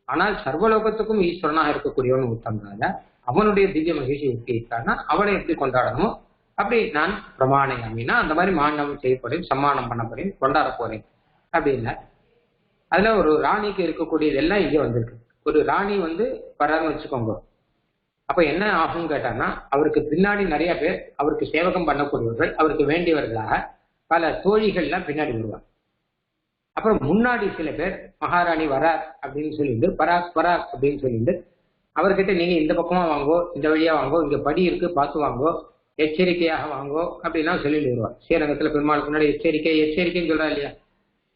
ஆனால் சர்வலோகத்துக்கும் ஈஸ்வரனாக இருக்கக்கூடியவன் உத்தம் ராஜா. அவனுடைய திவ்ய மகிழ்ச்சி எப்படி இருக்கான்னா அவனை எப்படி கொண்டாடணுமோ அப்படி நான் பிரமாணம் அப்படின்னா அந்த மாதிரி மானம் செய்ய போறேன், சம்மானம் பண்ண போறேன், கொண்டாட போறேன் அப்படின்னா. அதுல ஒரு ராணிக்கு இருக்கக்கூடியது எல்லாம் இங்க வந்திருக்கு. ஒரு ராணி வரான்னு வச்சுக்கோங்க. அப்ப என்ன ஆகும் கேட்டான்னா அவருக்கு பின்னாடி நிறைய பேர் அவருக்கு சேவகம் பண்ணக்கூடியவர்கள், அவருக்கு வேண்டியவர்களாக பல தோழிகள்லாம் பின்னாடி வருவாங்க. அப்புறம் முன்னாடி சில பேர் மகாராணி வரார் அப்படின்னு சொல்லிட்டு பராக் பராக் அப்படின்னு சொல்லிட்டு அவர்கிட்ட நீங்க இந்த பக்கமா வாங்கோ, இந்த வழியா வாங்கோ, இங்க படி இருக்கு பார்த்து வாங்கோ, எச்சரிக்கையாக வாங்கோ அப்படின்னா சொல்லிட்டு வருவார். ஸ்ரீரங்கத்துல பெருமாளுக்கு முன்னாடி எச்சரிக்கைன்னு சொல்றா இல்லையா,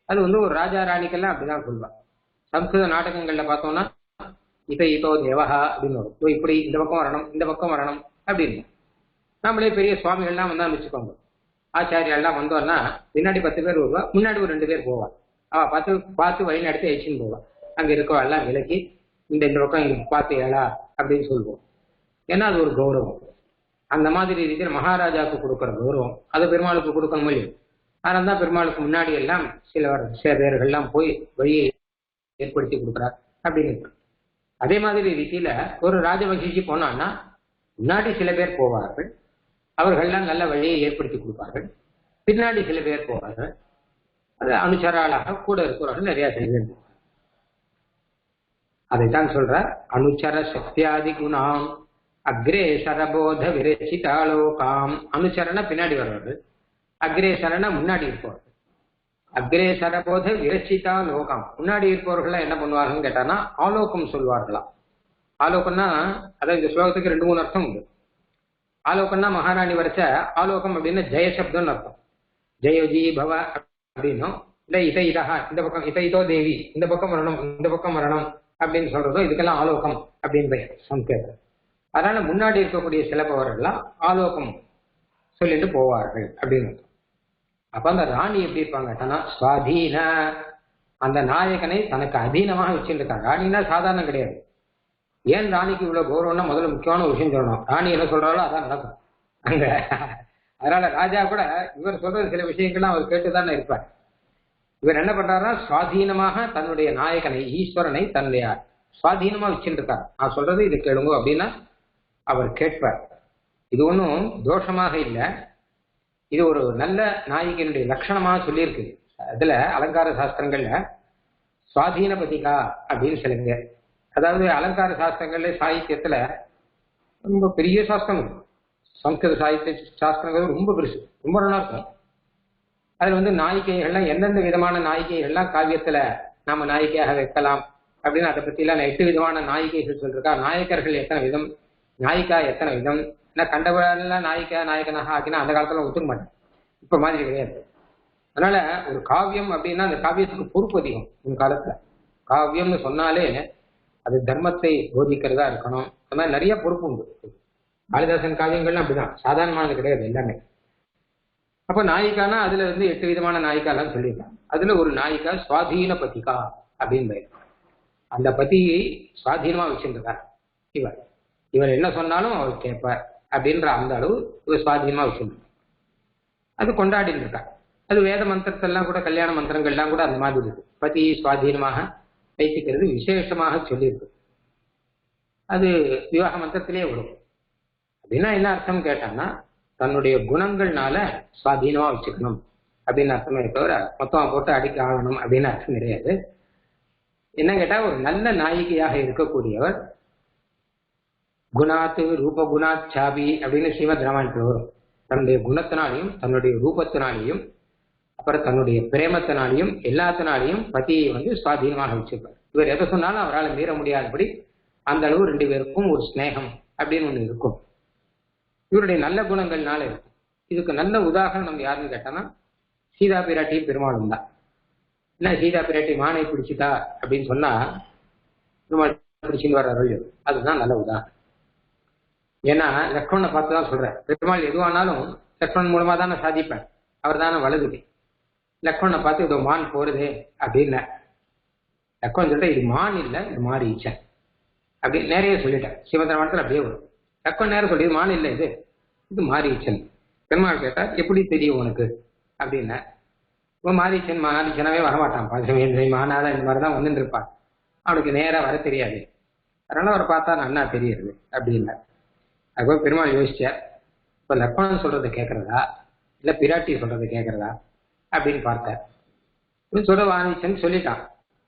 அது ஒரு ராஜா ராணிக்கெல்லாம் அப்படிதான் சொல்லுவாங்க. சம்ஸ்கிருத நாடகங்கள்ல பார்த்தோம்னா இதோ தேவஹா அப்படின்னு வரும். இப்படி இந்த பக்கம் வரணும், இந்த பக்கம் வரணும் அப்படின்னு. நம்மளே பெரிய சுவாமிகள்லாம் வந்தா வச்சுக்கோங்க, ஆச்சாரியெல்லாம் வந்தோம்னா பின்னாடி 10 பேர் வருவா, முன்னாடி ஒரு 2 பேர் போவாள். அவ பார்த்து வழி நடத்தி எச்சின்னு போவாள். அங்க இருக்கவா எல்லாம் விலக்கி இந்த பக்கம் இங்க பார்த்து ஏழா அப்படின்னு சொல்லுவோம். ஏன்னா அது ஒரு கௌரவம். அந்த மாதிரி ரீதியில் மகாராஜாவுக்கு கொடுக்குற கௌரவம் அது பெருமாளுக்கு கொடுக்க முடியும். அதனால தான் பெருமாளுக்கு முன்னாடி எல்லாம் சில பேர்கள்லாம் போய் வழியை ஏற்படுத்தி கொடுக்குறார் அப்படின்னு. அதே மாதிரி ரீதியில ஒரு ராஜவகிக்கு போனான்னா முன்னாடி சில பேர் போவார்கள், அவர்கள்லாம் நல்ல வழியை ஏற்படுத்தி கொடுப்பார்கள். பின்னாடி சில பேர் போவார்கள், அது அனுச்சராளாக கூட இருக்கிறவர்கள் நிறைய பேர். அதைத்தான் சொல்ற அனுச்சர சக்தியாதி குணாம் அக்ரேசரபோத விரச்சிதாலோகாம். அனுச்சரண பின்னாடி வர்றவர்கள், அக்ரேசரன முன்னாடி இருப்பவர்கள். அக்ரேசரபோத விரச்சிதா லோகம், முன்னாடி இருப்பவர்கள் என்ன பண்ணுவார்கள் கேட்டானா ஆலோகம் சொல்வார்களாம். ஆலோகம்னா அதான் இந்த ஸ்லோகத்துக்கு 2-3 அர்த்தம் உண்டு. ஆலோகம்னா மகாராணி வரைச்ச ஆலோகம் அப்படின்னா ஜெயசப்தம்னு அர்த்தம். ஜெயோஜி பவ அப்படின்னும், இல்லை இதா இந்த பக்கம் இதோ தேவி இந்த பக்கம் வரணும், இந்த பக்கம் வரணும் அப்படின்னு சொல்றதோ இதுக்கெல்லாம் ஆலோகம் அப்படின்னு பெயர் சம்ஸ்கிருதம். அதனால முன்னாடி இருக்கக்கூடிய சிலப்பவர்கள்லாம் ஆலோகம் சொல்லிட்டு போவார்கள் அப்படின்னு. அப்ப அந்த ராணி எப்படி இருப்பாங்க சுவாதீன, அந்த நாயகனை தனக்கு அதீனமாக வச்சுருக்காங்க. ராணினா சாதாரண கிடையாது. ஏன் ராணிக்கு இவ்வளவு கௌரவம்னா முதல்ல முக்கியமான ஒரு விஷயம் சொல்லணும். ராணி என்ன சொல்றாலோ அதான் நடக்கும் அங்க. அதனால ராஜா கூட இவர் சொல்றது சில விஷயங்கள்லாம் அவர் கேட்டுதானே இருப்பார். இவர் என்ன பண்றாருன்னா சுவாதீனமாக தன்னுடைய நாயகனை ஈஸ்வரனை தன்னுடைய சுவாதீனமா வச்சுருக்கார். நான் சொல்றது இது கேளுங்க அப்படின்னா அவர் கேட்பார். இது ஒன்றும் தோஷமாக இல்லை, இது ஒரு நல்ல நாயகனுடைய லட்சணமாக சொல்லியிருக்கு. அதுல அலங்கார சாஸ்திரங்கள்ல சுவாதீன பதிகா அப்படின்னு சொல்லுங்க. அதாவது அலங்கார சாஸ்திரங்கள்ல சாகித்யத்துல ரொம்ப பெரிய சாஸ்திரம் இருக்கு. சம்ஸ்கிருத சாகித்ய சாஸ்திரங்கள் ரொம்ப பெருசு, ரொம்ப நல்லா இருக்கும். அதுல நாயிகைகள்லாம் எந்தெந்த விதமான நாயிகைகள்லாம் காவியத்துல நாம நாயிகையாக வைக்கலாம் அப்படின்னு அதை பத்தி எல்லாம் 8 விதமான நாயிகைகள் சொல்லிருக்கா. நாயக்கர்கள் எத்தனை விதம், நாயிகா எத்தனை விதம். ஏன்னா கண்டவரெல்லாம் நாயகனாக ஆக்கினா அந்த காலத்துல ஒத்துக்க மாட்டேன், இப்ப மாதிரி கிடையாது. அதனால ஒரு காவியம் அப்படின்னா அந்த காவியத்துக்கு பொறுப்பு அதிகம். இந்த காலத்துல காவியம்னு சொன்னாலே அது தர்மத்தை போதிக்கிறதா இருக்கணும். அந்த மாதிரி நிறைய பொறுப்பு உண்டு. காளிதாசன் காவியங்கள்லாம் அப்படிதான், சாதாரணமானது கிடையாது எல்லாமே. அப்ப நாயிகானா அதுல 8 விதமான நாயிகாலாம் சொல்லியிருக்காங்க. அதுல ஒரு நாயிகா சுவாதீன பதிகா அப்படின்னு பெயர். அந்த பதியை சுவாதீனமா வச்சுருக்கார் இவர் என்ன சொன்னாலும் அவர் கேட்பார் அப்படின்ற அந்த அளவு இவர் சுவாதீனமா வச்சிருக்கார். அது கொண்டாடிட்டு இருக்கார். அது வேத மந்திரத்தெல்லாம் கூட, கல்யாண மந்திரங்கள்லாம் கூட அந்த மாதிரி இருக்கு. பதியை சுவாதீனமாக வைத்துக்கிறது விசேஷமாக சொல்லியிருக்கு. அது விவாக மந்திரத்திலே வரும். அப்படின்னா என்ன அர்த்தம் கேட்டான்னா தன்னுடைய குணங்கள்னால சுவாதீனமா வச்சுக்கணும் அப்படின்னு அர்த்தமே தவிர மொத்தமா போட்டு அடிக்க ஆகணும் அப்படின்னு அர்த்தம் கிடையாது. என்ன கேட்டா ஒரு நல்ல நாயிகையாக இருக்கக்கூடியவர் குணாத்து ரூப குணாச்சாபி அப்படின்னு ஸ்ரீமத் ராமாயணத்தில் வரும். தன்னுடைய குணத்தினாலையும் தன்னுடைய ரூபத்தினாலையும் அப்புறம் தன்னுடைய பிரேமத்தினாலையும் எல்லாத்தினாலையும் பதியை வந்து சுவாதீனமாக வச்சிருப்பார். இவர் எதை சொன்னாலும் அவரால் மீற முடியாதபடி அந்த அளவு ரெண்டு பேருக்கும் ஒரு ஸ்நேகம் அப்படின்னு ஒண்ணு இருக்கும். இவருடைய நல்ல குணங்கள்னால இருக்கும். இதுக்கு நல்ல உதாரணம் நம்ம யாருன்னு கேட்டோம்னா சீதா பிராட்டியும் பெருமாளும் தான். என்ன சீதா பிராட்டி மானை பிடிச்சிட்டா அப்படின்னு சொன்னா பெருமாள் பிடிச்சின்னு வர்றாரு, அதுதான் நல்ல உதாரணம். ஏன்னா லக்ஷ்மணனை பார்த்து தான் சொல்றேன், பெருமாள் எதுவானாலும் லக்ஷ்மணன் மூலமா தானே சாதிப்பேன், அவர் தானே வலதுகை. லக்ஷ்மணனை பார்த்து இதோ மான் போறதே அப்படின்னு லக்ஷ்மணன் சொல்லிட்டேன், இது மான் இல்லை இது மாரீச்சன் அப்படின்னு நிறைய சொல்லிட்டேன். சிவந்தரமானத்தில் அப்படியே வரும். லக்ஷ்மணன் நேரம் சொல்லி மான் இல்லை இது மாரீச்சன். பெருமாள் கேட்டா எப்படி தெரியும் உனக்கு அப்படின்னா, இப்போ மாரீச்சனாவே வரமாட்டான், மானாதான் இந்த மாதிரி தான் வந்துட்டு இருப்பான், அவனுக்கு நேராக வர தெரியாது, அதனால அவரை பார்த்தா நன்னா தெரியுது அப்படின்னா. அதுக்கு பெருமாள் யோசிச்சார், இப்போ லக்ஷ்மணன் சொல்றதை கேட்கறதா இல்லை பிராட்டி சொல்றதை கேட்கறதா அப்படின்னு பார்த்தார். சொல்ற வாணிச்சன்னு சொல்லிட்டான்.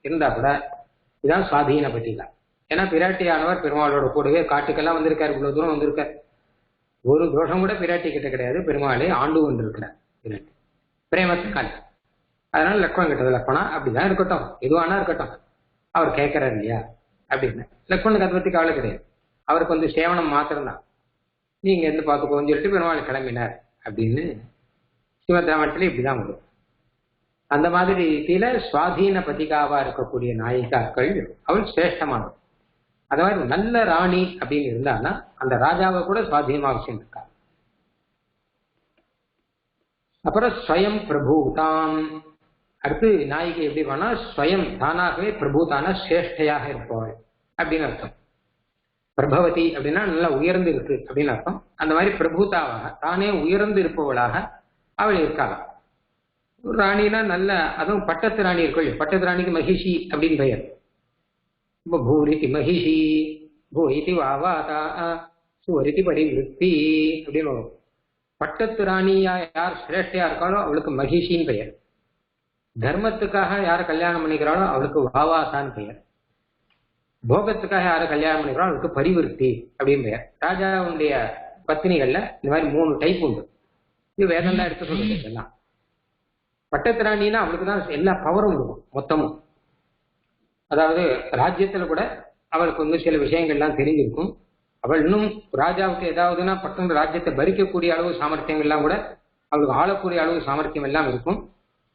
இருந்தா கூட இதான் சுவாதீன பத்தி தான். ஏன்னா பிராட்டியானவர் பெருமாளோட கூடவே காட்டுக்கெல்லாம் வந்திருக்காரு, இவ்வளவு தூரம் வந்திருக்காரு, ஒரு தோஷம் கூட பிராட்டி கிட்ட கிடையாது, பெருமாளை ஆண்டு கொண்டு இருக்கிறார் பிராட்டி பிரேமத்துக்கான. அதனால லக்ஷ்மணன் கிட்டது லக்ஷ்மணா அப்படிதான் இருக்கட்டும், எதுவானா இருக்கட்டும், அவர் கேட்கிறார் இல்லையா அப்படின்னு. லக்ஷ்மணுக்கு அதை பத்தி கவலை கிடையாது, அவருக்கு வந்து சேவனம் மாத்திரம்தான், நீங்க இருந்து பார்த்துக்கோன்னு சொல்லிட்டு பெருமாள் கிளம்பினார் அப்படின்னு சிவராமத்தில் இப்படிதான் வரும். அந்த மாதிரி ரீதியில சுவாதீன பதிகாவா இருக்கக்கூடிய நாயிகாக்கள் அவள் சிரேஷ்டமானவள். அந்த மாதிரி நல்ல ராணி அப்படின்னு இருந்தான்னா அந்த ராஜாவை கூட சுவாதீனமாக வச்சிருக்கா. அப்புறம் ஸ்வயம் பிரபுதாம், அடுத்து நாயிகை எப்படி பண்ணா ஸ்வயம் தானாகவே பிரபுதான சிரேஷ்டையாக இருப்பவள் அப்படின்னு அர்த்தம். பிரபவதி அப்படின்னா நல்லா உயர்ந்து இருக்கு அப்படின்னு அர்த்தம். அந்த மாதிரி பிரபுதாவாக தானே உயர்ந்து இருப்பவளாக அவள் இருக்காள். ராணினா நல்ல, அதுவும் பட்டத்து ராணி இருக்கும். பட்டத்து ராணிக்கு மகிஷி அப்படின்னு பெயர். பூரிதி மகிஷி பூரிதி வாவாதா சுவரிதி பரிவிருத்தி அப்படின்னு வரும். பட்டத்து ராணியா யார் சிரேஷ்டையா இருக்காளோ அவளுக்கு மகிஷின்னு பெயர். தர்மத்துக்காக யாரை கல்யாணம் பண்ணிக்கிறாளோ அவளுக்கு வாவாசான்னு பெயர். போகத்துக்காக யாரை கல்யாணம் பண்ணிக்கிறாளோ அவளுக்கு பரிவிருத்தி அப்படின்னு பெயர். ராஜாவுடைய பத்தினிகள்ல இந்த மாதிரி 3 டைப் உண்டு. இது வேதம் எடுத்து சொல்றது எல்லாம். பட்டத்து ராணின்னா அவளுக்கு தான் எல்லா பவரும் இருக்கும் மொத்தமும். அதாவது ராஜ்யத்துல கூட அவளுக்கு வந்து சில விஷயங்கள்லாம் தெரிஞ்சிருக்கும். அவள் இன்னும் ராஜாவுக்கு ஏதாவதுன்னா பட்டம் ராஜ்யத்தை பறிக்கக்கூடிய அளவு சாமர்த்தியங்கள்லாம் கூட அவளுக்கு ஆளக்கூடிய அளவு சாமர்த்தியம் எல்லாம் இருக்கும்.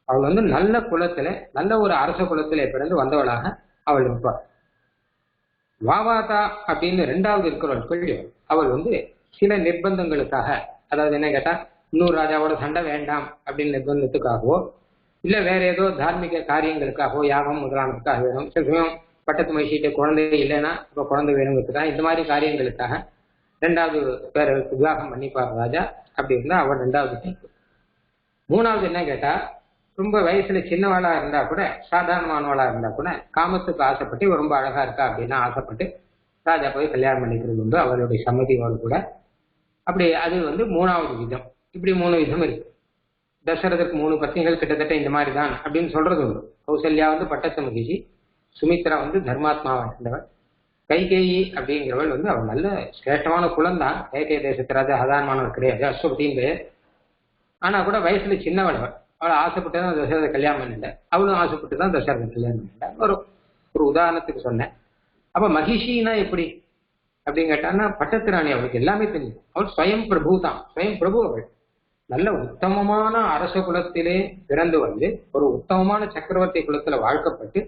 அவள் வந்து நல்ல குலத்துல நல்ல ஒரு அரச குலத்திலே பிறந்து வந்தவளாக அவள் இருப்பாள். வாவாதா அப்படின்னு 2வது இருக்கிறவள் அவள் வந்து சில நிர்பந்தங்களுக்காக, அதாவது என்ன கேட்டா இன்னொரு ராஜாவோட சண்டை வேண்டாம் அப்படின்னு நிர்பந்தத்துக்காகவோ இல்ல வேற ஏதோ தார்மீக காரியங்களுக்காகவோ யாகம் முதலானதுக்காக வேணும். சில சமயம் பட்டத்து மகிழ்ச்சிட்டு குழந்தை இல்லைன்னா இப்போ குழந்தை வேணுங்கிறதுக்காக இந்த மாதிரி காரியங்களுக்காக 2வது பேர விவாகம் பண்ணிப்பார் ராஜா. அப்படி இருந்தா அவள் 2வது டைப். 3வது என்ன கேட்டா ரொம்ப வயசுல சின்னவாளா இருந்தா கூட சாதாரணமானவாளா இருந்தா கூட காமத்துக்கு ஆசைப்பட்டு ரொம்ப அழகா இருக்கா அப்படின்னா ஆசைப்பட்டு ராஜா போய் கல்யாணம் பண்ணிக்கிறது உண்டு, அவளுடைய சம்மதியோடு கூட. அப்படி அது வந்து 3வது விதம். இப்படி 3 விதம் இருக்கு. தசரதற்கு 3 பத்னிகள் கிட்டத்தட்ட இந்த மாதிரி தான் அப்படின்னு சொல்றது உண்டு. கௌசல்யா வந்து பட்டத்து மகிழ்ச்சி, சுமித்ரா வந்து தர்மாத்மாவா இருந்தவள், கைகேயி அப்படிங்கிறவள் வந்து அவள் நல்ல சிரேஷ்டமான குலம்தான். கைகேயி தேசத்து ராஜா சாதாரணமானவள் கிடையாது, அஸ்வபதியின் பேர். ஆனா கூட வயசுல சின்னவள். அவள் ஆசைப்பட்டு தான் தசரத கல்யாணம் பண்ணிட்ட, அவளும் ஆசைப்பட்டு தான் தசரத கல்யாணம் பண்ணிட்ட. ஒரு உதாரணத்துக்கு சொன்னேன். அப்ப மகிஷினா எப்படி அப்படின்னு கேட்டான்னா பட்டத்து ராணி, அவளுக்கு எல்லாமே தெரியும். அவள் ஸ்வயம் பிரபு தான், ஸ்வயம் பிரபு. அவள் நல்ல உத்தமமான அரச குலத்திலே பிறந்து வந்து ஒரு உத்தமமான சக்கரவர்த்தி குலத்துல வாழ்க்கப்பட்டு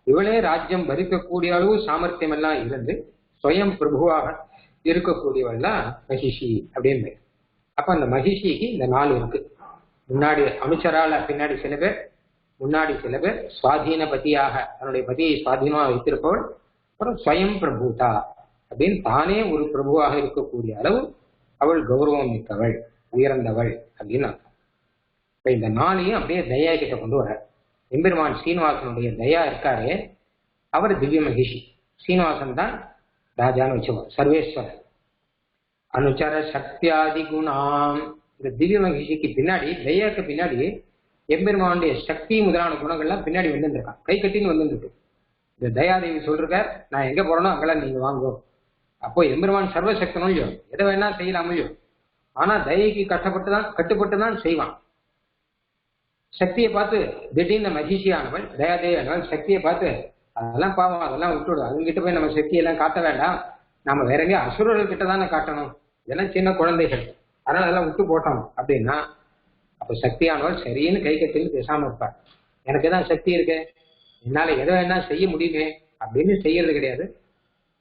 இவளே ராஜ்யம் பறிக்கக்கூடிய அளவு சாமர்த்தியம் எல்லாம் இருந்து ஸ்வயம் பிரபுவாக இருக்கக்கூடியவள் தான் மகிஷி அப்படின்னு. அப்ப அந்த மகிஷிக்கு இந்த 4 இருக்கு. முன்னாடி அமைச்சரால பின்னாடி சில பேர், முன்னாடி சில பேர் சுவாதீன பதியாக தன்னுடைய பதியை சுவாதீனமாக வைத்திருப்பவள். அப்புறம் ஸ்வயம் பிரபுதா அப்படின்னு தானே ஒரு பிரபுவாக இருக்கக்கூடிய அளவு அவள் கௌரவம் மிக்கவள், உயர்ந்தவள் அப்படின்னு அர்த்தம். இப்ப இந்த 4ஐயும் அப்படியே தயா கிட்ட கொண்டு வர. எம்பெருமான் ஸ்ரீனிவாசனுடைய தயா இருக்காரே அவர் திவ்ய மகிஷி. ஸ்ரீனிவாசன் தான் ராஜான்னு வச்சுவார், சர்வேஸ்வரர். அனுச்சர சக்தியாதி குணாம். இந்த திவ்ய மகிழ்ச்சிக்கு பின்னாடி தயாக்கு பின்னாடி எம்பெருமானுடைய சக்தி முதலான குணங்கள்லாம் பின்னாடி வந்துருக்கான், கை கட்டின்னு வந்துருக்கு. இந்த தயாதேவி சொல்றார், நான் எங்க போறேனோ அங்கெல்லாம் நீங்க வாங்குவோம். அப்போ எம்பெருமான் சர்வசக்தனும் இல்லையோ, எதை வேணா செய்யலாமோ இல்லையோ. ஆனா தயைக்கு கட்டுப்பட்டு தான் செய்வான். சக்தியை பார்த்து திடீர்னு மகிழ்ச்சியானவள் தயாதேவியானவள் சக்தியை பார்த்து அதெல்லாம் பாவம், அதெல்லாம் விட்டுவிடும், அவங்ககிட்ட போய் நம்ம சக்தியெல்லாம் காட்ட வேண்டாம், நம்ம வேற எங்கேயும் அசுரர்கள் கிட்ட தானே காட்டணும், இதெல்லாம் சின்ன குழந்தைகள், அதனால அதெல்லாம் விட்டு போட்டோம் அப்படின்னா அப்ப சக்தியானவள் சரின்னு கை கட்டின்னு பேசாம இருப்பார். எனக்கு தான் சக்தி இருக்கு, என்னால எதை வேணா செய்ய முடியுமே அப்படின்னு செய்யறது கிடையாது.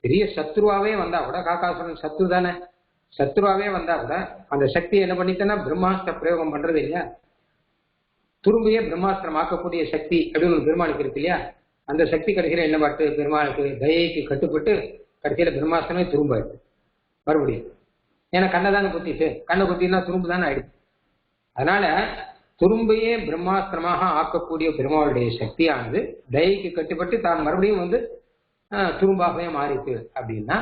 பெரிய சத்ருவாவே வந்தா கூட, காக்காசுரன் சத்ரு தானே, சத்ருவாவே வந்தா கூட அந்த சக்தி என்ன பண்ணித்தனா பிரம்மாஸ்திர பிரயோகம் பண்றது இல்லையா, துரும்பியே பிரம்மாஸ்திரம் ஆக்கக்கூடிய சக்தி அப்படின்னு ஒரு பெருமாளுக்கு இருக்கு இல்லையா, அந்த சக்தி கடைசியில என்ன பாட்டு பெருமாளுக்கு தயைக்கு கட்டுப்பட்டு கடைசியில பிரம்மாஸ்திரமே துரும்பாயிடுது மறுபடியும். ஏன்னா கண்ணை தானே குத்திட்டு, கண்ணை குத்தினா துரும்பு தானே ஆயிடுது. அதனால துரும்பையே பிரம்மாஸ்திரமாக ஆக்கக்கூடிய பெருமாளுடைய சக்தியானது தயைக்கு கட்டுப்பட்டு தான் மறுபடியும் துரும்பாகவே மாறிட்டு அப்படின்னா